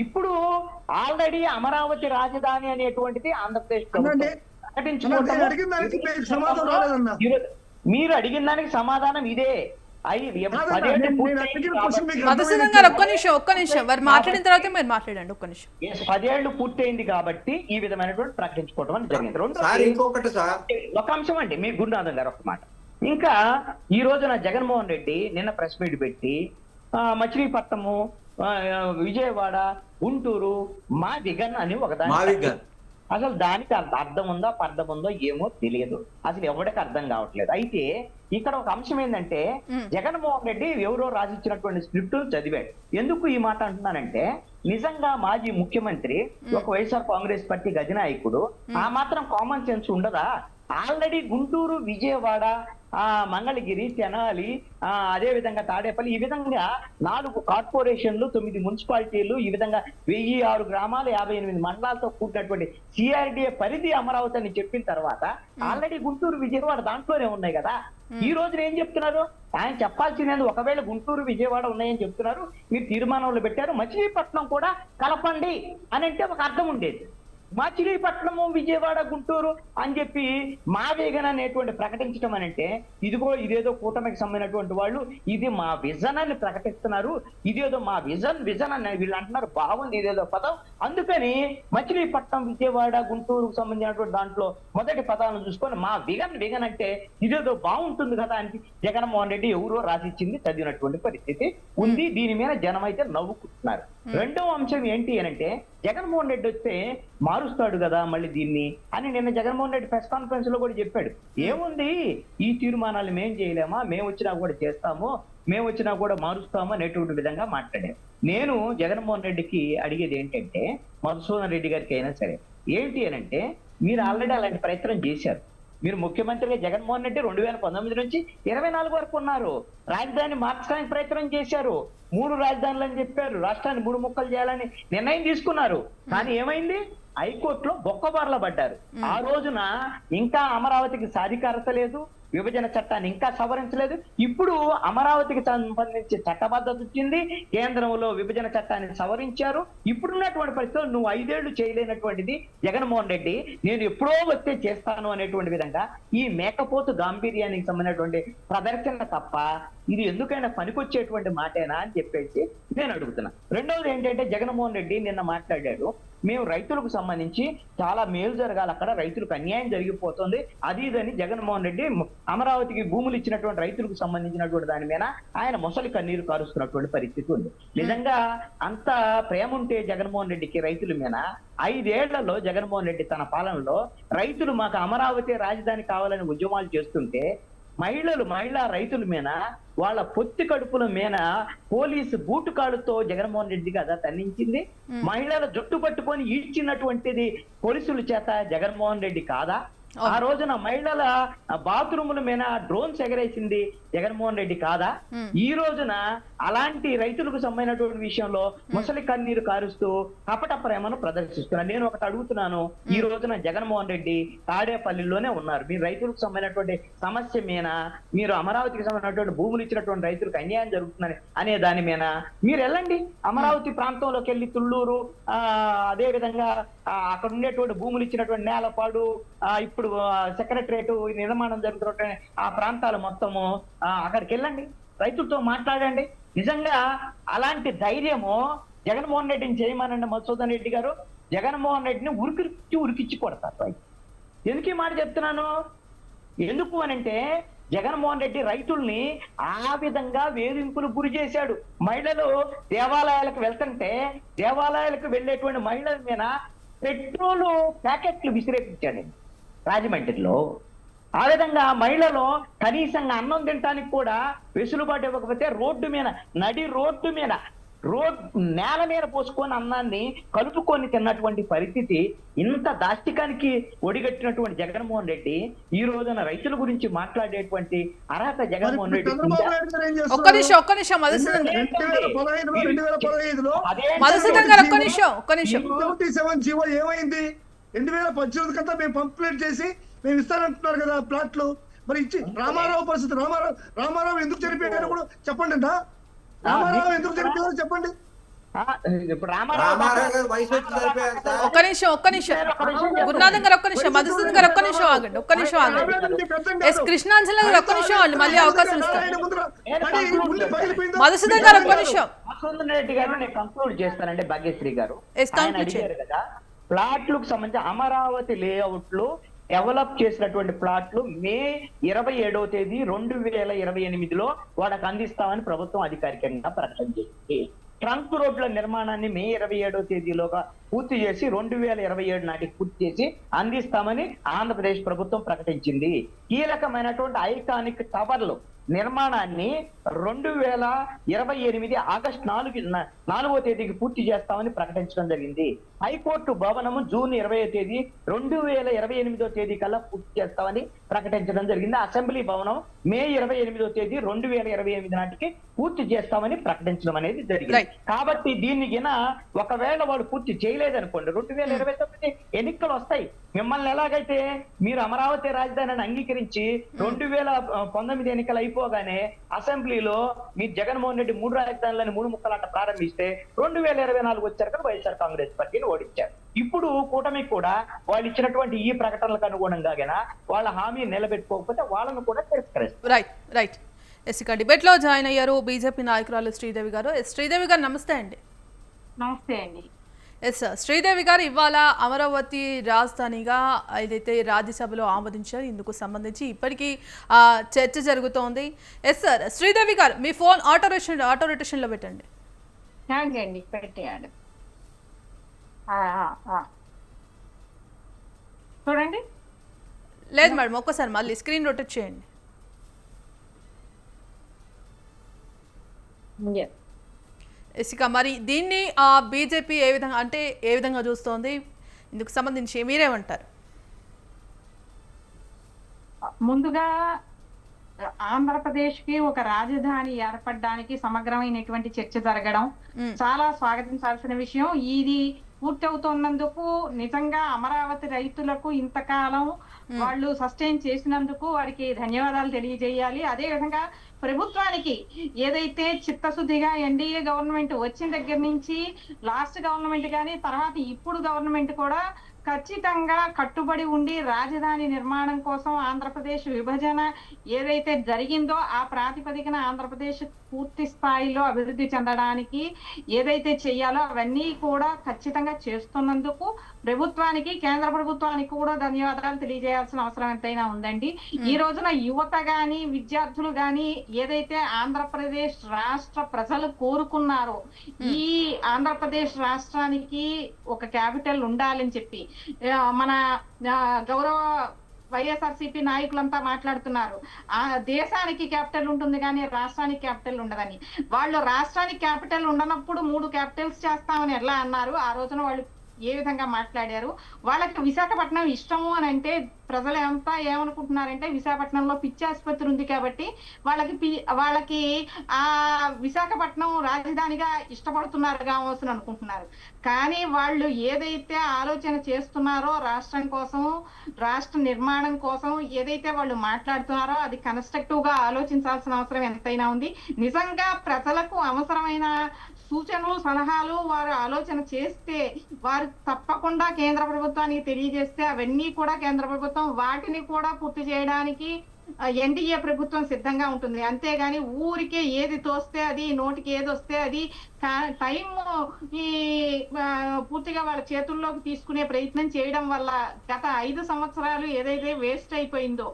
D: ఇప్పుడు ఆల్రెడీ అమరావతి రాజధాని అనేటువంటిది ఆంధ్రప్రదేశ్
C: అనండి.
D: ప్రభుత్వం
C: నేను అడిగిన దానికి మీకు సమాధానం రాలేదన్నా.
D: మీరు అడిగిన దానికి సమాధానం ఇదే.
C: కాదన్నా, నేను అడిగిన క్వశ్చన్ మీకు
A: మధుసూదన్ గారు ఒక్క నిమిషం వారు మాట్లాడిన తర్వాత మీరు మాట్లాడండి. ఒక్క నిమిషం.
D: 10 ఏళ్ళు పూర్తయింది కాబట్టి ఈ విధమైనటువంటి ప్రకటించుకోవడం అని జరిగింది.
B: సార్
D: రెండోది
B: ఇంకొకటి సార్,
D: ఒక అంశం అండి, మీ గురునాథం గారు ఒక మాట. ఇంకా ఈ రోజున జగన్మోహన్ రెడ్డి నిన్న ప్రెస్ మీట్ పెట్టి మచిలీపట్నము, విజయవాడ, గుంటూరు మా విగన్ అని
B: మా
D: ఒకదాని
B: విగన్.
D: అసలు దానికి అర్థం ఉందో పర్థం ఉందో ఏమో తెలియదు, అసలు ఎవరికి అర్థం కావట్లేదు. అయితే ఇక్కడ ఒక అంశం ఏంటంటే జగన్మోహన్ రెడ్డి ఎవరో రాసిచ్చినటువంటి స్క్రిప్ట్ చదివాడు. ఎందుకు ఈ మాట అంటున్నానంటే, నిజంగా మాజీ ముఖ్యమంత్రి ఒక వైఎస్ఆర్ కాంగ్రెస్ పార్టీ గజనాయకుడు ఆ మాత్రం కామన్ సెన్స్ ఉండదా? ఆల్రెడీ గుంటూరు, విజయవాడ, మంగళగిరి, తెనాలి, అదే విధంగా తాడేపల్లి, ఈ విధంగా 4 కార్పొరేషన్లు, 9 మున్సిపాలిటీలు, ఈ విధంగా 1006 గ్రామాలు, 58 మండలాలతో కూడినటువంటి సిఆర్డిఏ పరిధి అమరావతి అని చెప్పిన తర్వాత ఆల్రెడీ గుంటూరు, విజయవాడ దాంట్లోనే ఉన్నాయి కదా. ఈ రోజున ఏం చెప్తున్నారు? ఆయన చెప్పాల్సింది, ఒకవేళ గుంటూరు, విజయవాడ ఉన్నాయని చెప్తున్నారు, మీరు తీర్మానంలో పెట్టారు, మచిలీపట్నం కూడా కలపండి అని అంటే ఒక అర్థం ఉండేది. మచిలీపట్నము, విజయవాడ, గుంటూరు అని చెప్పి మా వేగన్ అనేటువంటి ప్రకటించడం అని అంటే ఇదేదో కూటమికి సంబంధించినటువంటి వాళ్ళు ఇది మా విజన్ అని ప్రకటిస్తున్నారు, ఇదేదో మా విజన్ అని వీళ్ళు అంటున్నారు. బాగుంది ఇదేదో పదం. అందుకని మచిలీపట్నం, విజయవాడ, గుంటూరుకు సంబంధించినటువంటి దాంట్లో మొదటి పదాలను చూసుకొని మా విగన్ అంటే ఇదేదో బాగుంటుంది కదా అని జగన్మోహన్ రెడ్డి ఎవరో రాసిచ్చింది చదివినటువంటి పరిస్థితి ఉంది. దీని మీద జనం అయితే నవ్వుకుంటున్నారు. రెండవ అంశం ఏంటి అనంటే, జగన్మోహన్ రెడ్డి వస్తే మారుస్తాడు కదా మళ్ళీ దీన్ని అని నిన్న జగన్మోహన్ రెడ్డి ప్రెస్ కాన్ఫరెన్స్ లో కూడా చెప్పాడు. ఏముంది, ఈ తీర్మానాలు మేం చేయలేమా, మేము వచ్చినా కూడా చేస్తాము, మేము వచ్చినా కూడా మారుస్తాము అనేటువంటి విధంగా మాట్లాడారు. నేను జగన్మోహన్ రెడ్డికి అడిగేది ఏంటంటే, మధుసూదన్ రెడ్డి గారికి అయినా సరే ఏంటి అనంటే, మీరు ఆల్రెడీ అలాంటి ప్రయత్నం చేశారు. మీరు ముఖ్యమంత్రిగా జగన్మోహన్ రెడ్డి 2019 నుంచి 24 వరకు ఉన్నారు. రాజధాని మార్చడానికి ప్రయత్నం చేశారు. 3 రాజధానులు అని చెప్పారు. రాష్ట్రాన్ని 3 ముక్కలు చేయాలని నిర్ణయం తీసుకున్నారు. కానీ ఏమైంది? హైకోర్టులో బొక్కబార్ల పడ్డారు. ఆ రోజున ఇంకా అమరావతికి సాధికారత లేదు, విభజన చట్టాన్ని ఇంకా సవరించలేదు. ఇప్పుడు అమరావతికి సంబంధించి చట్టబద్ధత వచ్చింది, కేంద్రంలో విభజన చట్టాన్ని సవరించారు. ఇప్పుడున్నటువంటి పరిస్థితుల్లో నువ్వు 5 ఏళ్లు చేయలేనటువంటిది జగన్మోహన్ రెడ్డి నేను ఎప్పుడో వస్తే చేస్తాను అనేటువంటి విధంగా ఈ మేకపోతు గాంభీర్యానికి సంబంధించినటువంటి ప్రదర్శన తప్ప ఇది ఎందుకైనా పనికొచ్చేటువంటి మాటేనా అని చెప్పేసి నేను అడుగుతున్నా. రెండవది ఏంటంటే, జగన్మోహన్ రెడ్డి నిన్న మాట్లాడాడు, మేము రైతులకు సంబంధించి చాలా మేలు జరగాలి, అక్కడ రైతులకు అన్యాయం జరిగిపోతుంది అది ఇదని జగన్మోహన్ రెడ్డి అమరావతికి భూములు ఇచ్చినటువంటి రైతులకు సంబంధించినటువంటి దాని మీద ఆయన మొసలి కన్నీరు కారుస్తున్నటువంటి పరిస్థితి ఉంది. నిజంగా అంత ప్రేమ ఉంటే జగన్మోహన్ రెడ్డికి రైతుల మీద 5 ఏళ్లలో జగన్మోహన్ రెడ్డి తన పాలనలో రైతులు మాకు అమరావతి రాజధాని కావాలని ఉద్యమాలు చేస్తుంటే మహిళా రైతుల మీద వాళ్ళ పొత్తి కడుపుల మీద పోలీసు బూటుకాడుతో జగన్మోహన్ రెడ్డి కదా తన్నించింది. మహిళల జుట్టు పట్టుకొని ఈడ్చినటువంటిది పోలీసుల చేత జగన్మోహన్ రెడ్డి కాదా? ఆ రోజున మహిళల బాత్రూముల మీద డ్రోన్స్ ఎగరేసింది జగన్మోహన్ రెడ్డి కాదా? ఈ రోజున అలాంటి రైతులకు సంబంధించినటువంటి విషయంలో ముసలి కన్నీరు కారుస్తూ కపట ప్రేమను ప్రదర్శిస్తున్నారు. నేను ఒకటి అడుగుతున్నాను, ఈ రోజున జగన్మోహన్ రెడ్డి తాడేపల్లిలోనే ఉన్నారు. మీరు రైతులకు సంబంధించినటువంటి సమస్య మీద, మీరు అమరావతికి సంబంధించినటువంటి భూములు ఇచ్చినటువంటి రైతులకు అన్యాయం జరుగుతుందని అనే దాని మీద మీరు వెళ్ళండి. అమరావతి ప్రాంతంలోకి వెళ్ళి తుళ్ళూరు, అదే విధంగా అక్కడ ఉండేటువంటి భూములు ఇచ్చినటువంటి నేలపాడు, ఇప్పుడు సెక్రటరేట్ నిర్మాణం జరుగుతున్న ఆ ప్రాంతాలు మొత్తము అక్కడికి వెళ్ళండి, రైతులతో మాట్లాడండి. నిజంగా అలాంటి ధైర్యము జగన్మోహన్ రెడ్డిని చేయమనండి. మధుసూదన్ రెడ్డి గారు జగన్మోహన్ రెడ్డిని ఉరికిచ్చి కొడతారు రైతు. ఎందుకు ఈ మాట చెప్తున్నాను? ఎందుకు అనంటే జగన్మోహన్ రెడ్డి రైతుల్ని ఆ విధంగా వేధింపులు గురి చేశాడు. మహిళలు దేవాలయాలకు వెళ్తుంటే దేవాలయాలకు వెళ్ళేటువంటి మహిళల మీద పెట్రోలు ప్యాకెట్లు విసిరేపించాడు రాజమండ్రిలో. ఆ విధంగా మహిళలు కనీసంగా అన్నం తినడానికి కూడా వెసులుబాటు ఇవ్వకపోతే రోడ్డు మీద, నడి రోడ్డు మీద, నేల మీద పోసుకొని అన్నాన్ని కలుపుకొని తిన్నటువంటి పరిస్థితి, ఇంత దాష్టికానికి ఒడిగట్టినటువంటి జగన్మోహన్ రెడ్డి ఈ రోజున రైతుల గురించి మాట్లాడేటువంటి అర్హత జగన్మోహన్ రెడ్డి
A: ఒక్క నిమిషం మధుసూదన్
C: జీవో ఏమైంది? 2018 కంతా మేము కంప్లీట్ చేసి మేము ఇస్తానంటున్నారు కదా ప్లాట్లు. మరి ఇచ్చి రామారావు పరిస్థితి, రామారావు ఎందుకు చనిపోయాడు కూడా చెప్పండి. రామారావు ఎందుకు చనిపోయారు చెప్పండి.
D: ఇప్పుడు
A: ఒక్క నిమిషం గురునాథం గారు, ఒక్క నిమిషం మధుసూదన్ గారు, ఒక్క నిమిషం ఆగండి. ఎస్ కృష్ణాంజలి గారు ఒక్క నిమిషం అండి, మళ్ళీ అవకాశం ఇస్తాను. మధుసూదన్ గారు ఒక్క నిమిషం.
D: మధుసూదన్ రెడ్డి గారు నేను కంక్లూడ్ చేస్తానండి. భాగ్యశ్రీ గారు అడిగారు కదా ప్లాట్లకు సంబంధించి అమరావతి లేఅవుట్లు డెవలప్ చేసినటువంటి ప్లాట్లు మే 27వ తేదీ 2028లో వాళ్ళకి అందిస్తామని ప్రభుత్వం అధికారికంగా ప్రకటన చేసింది. ట్రంక్ రోడ్ల నిర్మాణాన్ని మే 27వ తేదీలోగా పూర్తి చేసి 2027 నాటికి పూర్తి చేసి అందిస్తామని ఆంధ్రప్రదేశ్ ప్రభుత్వం ప్రకటించింది. కీలకమైనటువంటి ఐకానిక్ టవర్లు నిర్మాణాన్ని 2028 ఆగస్టు 4వ తేదీకి పూర్తి చేస్తామని ప్రకటించడం జరిగింది. హైకోర్టు భవనము జూన్ 20వ తేదీ 2028వ తేదీ కల్లా పూర్తి చేస్తామని ప్రకటించడం జరిగింది. అసెంబ్లీ భవనం మే 28వ తేదీ 2028 నాటికి పూర్తి చేస్తామని ప్రకటించడం అనేది జరిగింది. కాబట్టి దీన్ని ఒకవేళ వాడు పూర్తి చేయలేదనుకోండి, 2029 ఎన్నికలు వస్తాయి. మిమ్మల్ని ఎలాగైతే మీరు అమరావతి రాజధానిని అంగీకరించి 2019 ఎన్నికలు అయిపోగానే అసెంబ్లీలో మీరు జగన్మోహన్ రెడ్డి 3 రాజధానులని 3 ముక్కలాట ప్రారంభిస్తే 2024 వచ్చారు కదా వైఎస్ఆర్ కాంగ్రెస్ పార్టీని ఓడించారు. ఇప్పుడు కూటమి కూడా వాళ్ళు ఇచ్చినటువంటి ఈ ప్రకటనలకు అనుగుణంగా వాళ్ళ హామీ నిలబెట్టుకోకపోతే వాళ్ళను కూడా తిరస్కరిస్తారు.
A: రైట్. ఇక డిబేట్ లో జాయిన్ అయ్యారు బీజేపీ నాయకురాలు శ్రీదేవి గారు. శ్రీదేవి గారు నమస్తే అండి.
E: నమస్తే అండి.
A: ఎస్ శ్రీదేవి గారు, ఇవాళ అమరావతి రాజధానిగా ఏదైతే రాజ్యసభలో ఆమోదించారు, ఇందుకు సంబంధించి ఇప్పటికీ చర్చ జరుగుతోంది. ఎస్ సార్, శ్రీదేవి గారు మీ ఫోన్ ఆటో రొటేషన్లో పెట్టండి.
E: అండి పెట్టేయాలి. చూడండి.
A: లేదు మేడం, ఒక్కసారి మళ్ళీ స్క్రీన్ రొటేట్ చేయండి. ఇక మరి దీన్ని బీజేపీ ఏ విధంగా చూస్తోంది, ఇందుకు సంబంధించి మీరేమంటారు?
E: ముందుగా ఆంధ్రప్రదేశ్ కి ఒక రాజధాని ఏర్పడడానికి సమగ్రమైనటువంటి చర్చ జరగడం చాలా స్వాగతించాల్సిన విషయం. ఇది పూర్తవుతున్నందుకు నిజంగా అమరావతి రైతులకు ఇంతకాలం వాళ్ళు సస్టైన్ చేసినందుకు వారికి ధన్యవాదాలు తెలియజేయాలి. అదే విధంగా ప్రభుత్వానికి ఏదైతే చిత్తశుద్ధిగా ఎన్డీఏ గవర్నమెంట్ వచ్చిన దగ్గర నుంచి లాస్ట్ గవర్నమెంట్ కానీ తర్వాత ఇప్పుడు గవర్నమెంట్ కూడా ఖచ్చితంగా కట్టుబడి ఉండి రాజధాని నిర్మాణం కోసం ఆంధ్రప్రదేశ్ విభజన ఏదైతే జరిగిందో ఆ ప్రాతిపదికన ఆంధ్రప్రదేశ్ పూర్తి స్థాయిలో అభివృద్ధి చెందడానికి ఏదైతే చెయ్యాలో అవన్నీ కూడా ఖచ్చితంగా చేస్తున్నందుకు ప్రభుత్వానికి, కేంద్ర ప్రభుత్వానికి కూడా ధన్యవాదాలు తెలియజేయాల్సిన అవసరం ఎంతైనా ఉందండి. ఈ రోజున యువత గాని విద్యార్థులు గాని ఏదైతే ఆంధ్రప్రదేశ్ రాష్ట్ర ప్రజలు కోరుకున్నారో ఈ ఆంధ్రప్రదేశ్ రాష్ట్రానికి ఒక క్యాపిటల్ ఉండాలని చెప్పి మన గౌరవ వైఎస్ఆర్సీపీ నాయకులంతా మాట్లాడుతున్నారు. ఆ దేశానికి క్యాపిటల్ ఉంటుంది కానీ రాష్ట్రానికి క్యాపిటల్ ఉండదని. వాళ్ళు రాష్ట్రానికి క్యాపిటల్ ఉండనప్పుడు 3 క్యాపిటల్స్ చేస్తామని ఎలా అన్నారు? ఆ రోజున వాళ్ళు ఏ విధంగా మాట్లాడారు? వాళ్ళకి విశాఖపట్నం ఇష్టము అని అంటే ప్రజలు అంతా ఏమనుకుంటున్నారంటే విశాఖపట్నంలో పిచ్చి ఆసుపత్రి ఉంది కాబట్టి వాళ్ళకి ఆ విశాఖపట్నం రాజధానిగా ఇష్టపడుతున్నారు కావచ్చు అనుకుంటున్నారు. కానీ వాళ్ళు ఏదైతే ఆలోచన చేస్తున్నారో రాష్ట్రం కోసం, రాష్ట్ర నిర్మాణం కోసం ఏదైతే వాళ్ళు మాట్లాడుతున్నారో అది కన్స్ట్రక్టివ్ గా ఆలోచించాల్సిన అవసరం ఎంతైనా ఉంది. నిజంగా ప్రజలకు అవసరమైన సూచనలు, సలహాలు వారు ఆలోచన చేస్తే, వారు తప్పకుండా కేంద్ర ప్రభుత్వానికి తెలియజేస్తే అవన్నీ కూడా కేంద్ర ప్రభుత్వం వాటిని కూడా పూర్తి చేయడానికి ఎన్డీఏ ప్రభుత్వం సిద్ధంగా ఉంటుంది. అంతేగాని ఊరికే ఏది తోస్తే అది, నోటికి ఏది వస్తే అది టైం ఈ పూర్తిగా వాళ్ళ చేతుల్లోకి తీసుకునే ప్రయత్నం చేయడం వల్ల గత 5 సంవత్సరాలు ఏదైతే వేస్ట్ అయిపోయిందో,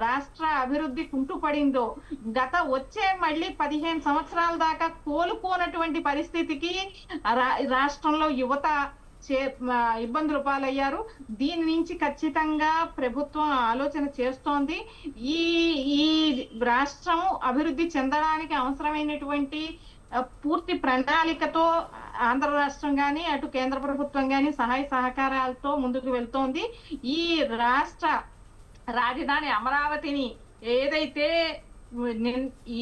E: రాష్ట్ర అభివృద్ధి కుంటుపడిందో, వచ్చే మళ్ళీ 15 సంవత్సరాల దాకా కోలుకోనటువంటి పరిస్థితికి రాష్ట్రంలో యువత ఇబ్బందులు పాలయ్యారు. దీని నుంచి ఖచ్చితంగా ప్రభుత్వం ఆలోచన చేస్తోంది. ఈ రాష్ట్రం అభివృద్ధి చెందడానికి అవసరమైనటువంటి పూర్తి ప్రణాళికతో ఆంధ్ర రాష్ట్రం గాని, అటు కేంద్ర ప్రభుత్వం గాని సహాయ సహకారాలతో ముందుకు వెళ్తోంది. ఈ రాష్ట్ర రాజధాని అమరావతిని ఏదైతే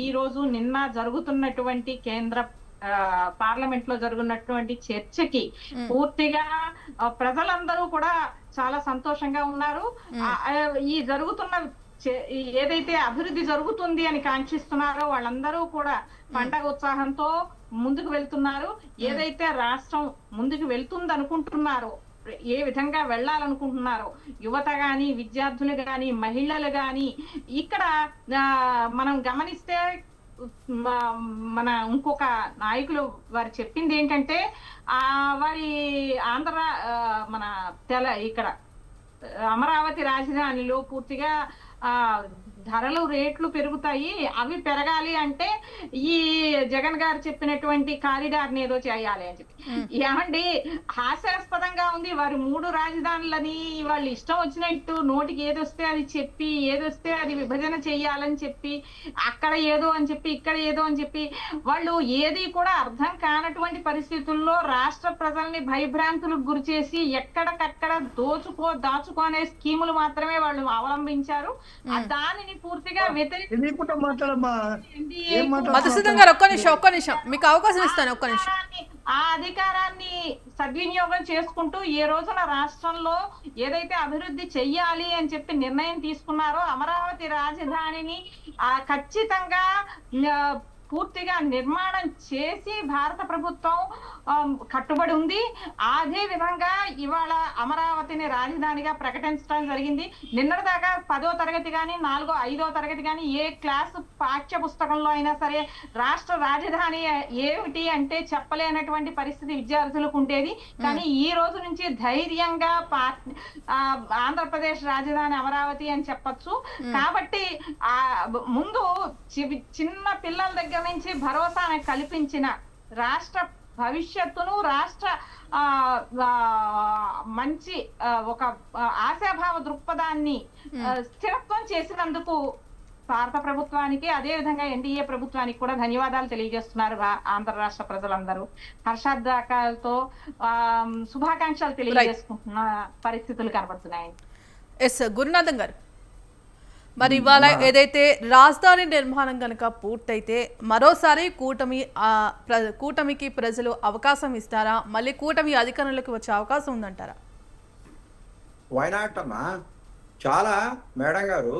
E: ఈ రోజు నిన్న జరుగుతున్నటువంటి కేంద్ర పార్లమెంట్ లో జరుగుతున్నటువంటి చర్చకి పూర్తిగా ప్రజలందరూ కూడా చాలా సంతోషంగా ఉన్నారు. ఈ జరుగుతున్న ఏదైతే అభివృద్ధి జరుగుతుంది అని కాంక్షిస్తున్నారో వాళ్ళందరూ కూడా పండగ ఉత్సాహంతో ముందుకు వెళ్తున్నారు. ఏదైతే రాష్ట్రం ముందుకు వెళ్తుంది అనుకుంటున్నారో, ఏ విధంగా వెళ్ళాలనుకుంటున్నారో యువత గాని, విద్యార్థులు గాని, మహిళలు గాని, ఇక్కడ మనం గమనిస్తే మన ఇంకొక నాయకులు వారు చెప్పింది ఏంటంటే వారి మన ఇక్కడ అమరావతి రాజధానిలో పూర్తిగా ధరలు, రేట్లు పెరుగుతాయి. అవి పెరగాలి అంటే ఈ జగన్ గారు చెప్పినటువంటి కారిడార్ ని ఏదో చేయాలి అని చెప్పి. ఏమండి, హాస్యాస్పదంగా ఉంది. వారు 3 రాజధానులని వాళ్ళు ఇష్టం వచ్చినట్టు నోటికి ఏదొస్తే అది చెప్పి, ఏదొస్తే అది విభజన చెయ్యాలని చెప్పి, అక్కడ ఏదో అని చెప్పి, ఇక్కడ ఏదో అని చెప్పి, వాళ్ళు ఏది కూడా అర్థం కానటువంటి పరిస్థితుల్లో రాష్ట్ర ప్రజల్ని భయభ్రాంతులకు గురి చేసి ఎక్కడికక్కడ దాచుకోనే స్కీములు మాత్రమే వాళ్ళు అవలంబించారు. దానిని పూర్తిగా
A: మధుసూదన్ గారు ఒక్క నిమిషం మీకు అవకాశం ఇస్తాను. ఒక్క నిమిషం.
E: ఆ అధికారాన్ని సద్వినియోగం చేసుకుంటూ ఏ రోజున రాష్ట్రంలో ఏదైతే అభివృద్ధి చెయ్యాలి అని చెప్పి నిర్ణయం తీసుకున్నారో అమరావతి రాజధానిని ఖచ్చితంగా పూర్తిగా నిర్మాణం చేసి భారత ప్రభుత్వం కట్టుబడి ఉంది. అదే విధంగా ఇవాళ అమరావతిని రాజధానిగా ప్రకటించడం జరిగింది. నిన్నటిదాకా 10వ తరగతి కానీ, 4వ 5వ తరగతి కానీ ఏ క్లాసు పాఠ్య పుస్తకంలో అయినా సరే రాష్ట్ర రాజధాని ఏమిటి అంటే చెప్పలేనటువంటి పరిస్థితి విద్యార్థులకు ఉండేది. కానీ ఈ రోజు నుంచి ధైర్యంగా ఆంధ్రప్రదేశ్ రాజధాని అమరావతి అని చెప్పొచ్చు. కాబట్టి ముందు చిన్న పిల్లల దగ్గర నుంచి భరోసాను కల్పించిన రాష్ట్ర భవిష్యత్తును, రాష్ట్ర మంచి ఒక ఆశాభావ దృక్పథాన్ని స్థిరత్వం చేసినందుకు భారత ప్రభుత్వానికి, అదే విధంగా ఎన్డీఏ ప్రభుత్వానికి కూడా ధన్యవాదాలు తెలియజేస్తున్నారు ఆంధ్ర రాష్ట్ర ప్రజలందరూ. హర్షాద్వాకాలతో శుభాకాంక్షలు తెలియజేసుకుంటున్న పరిస్థితులు కనబడుతున్నాయి.
A: ఎస్ గురునాథన్ గారు, మరి ఇవాళ ఏదైతే రాజధాని నిర్మాణం కనుక పూర్తయితే మరోసారి కూటమికి ప్రజలు అవకాశం ఇస్తారా? మళ్ళీ కూటమి అధికారంలోకి వచ్చే అవకాశం ఉందంటారా?
B: వై నాట్ అమ్మా, చాలా మేడం గారు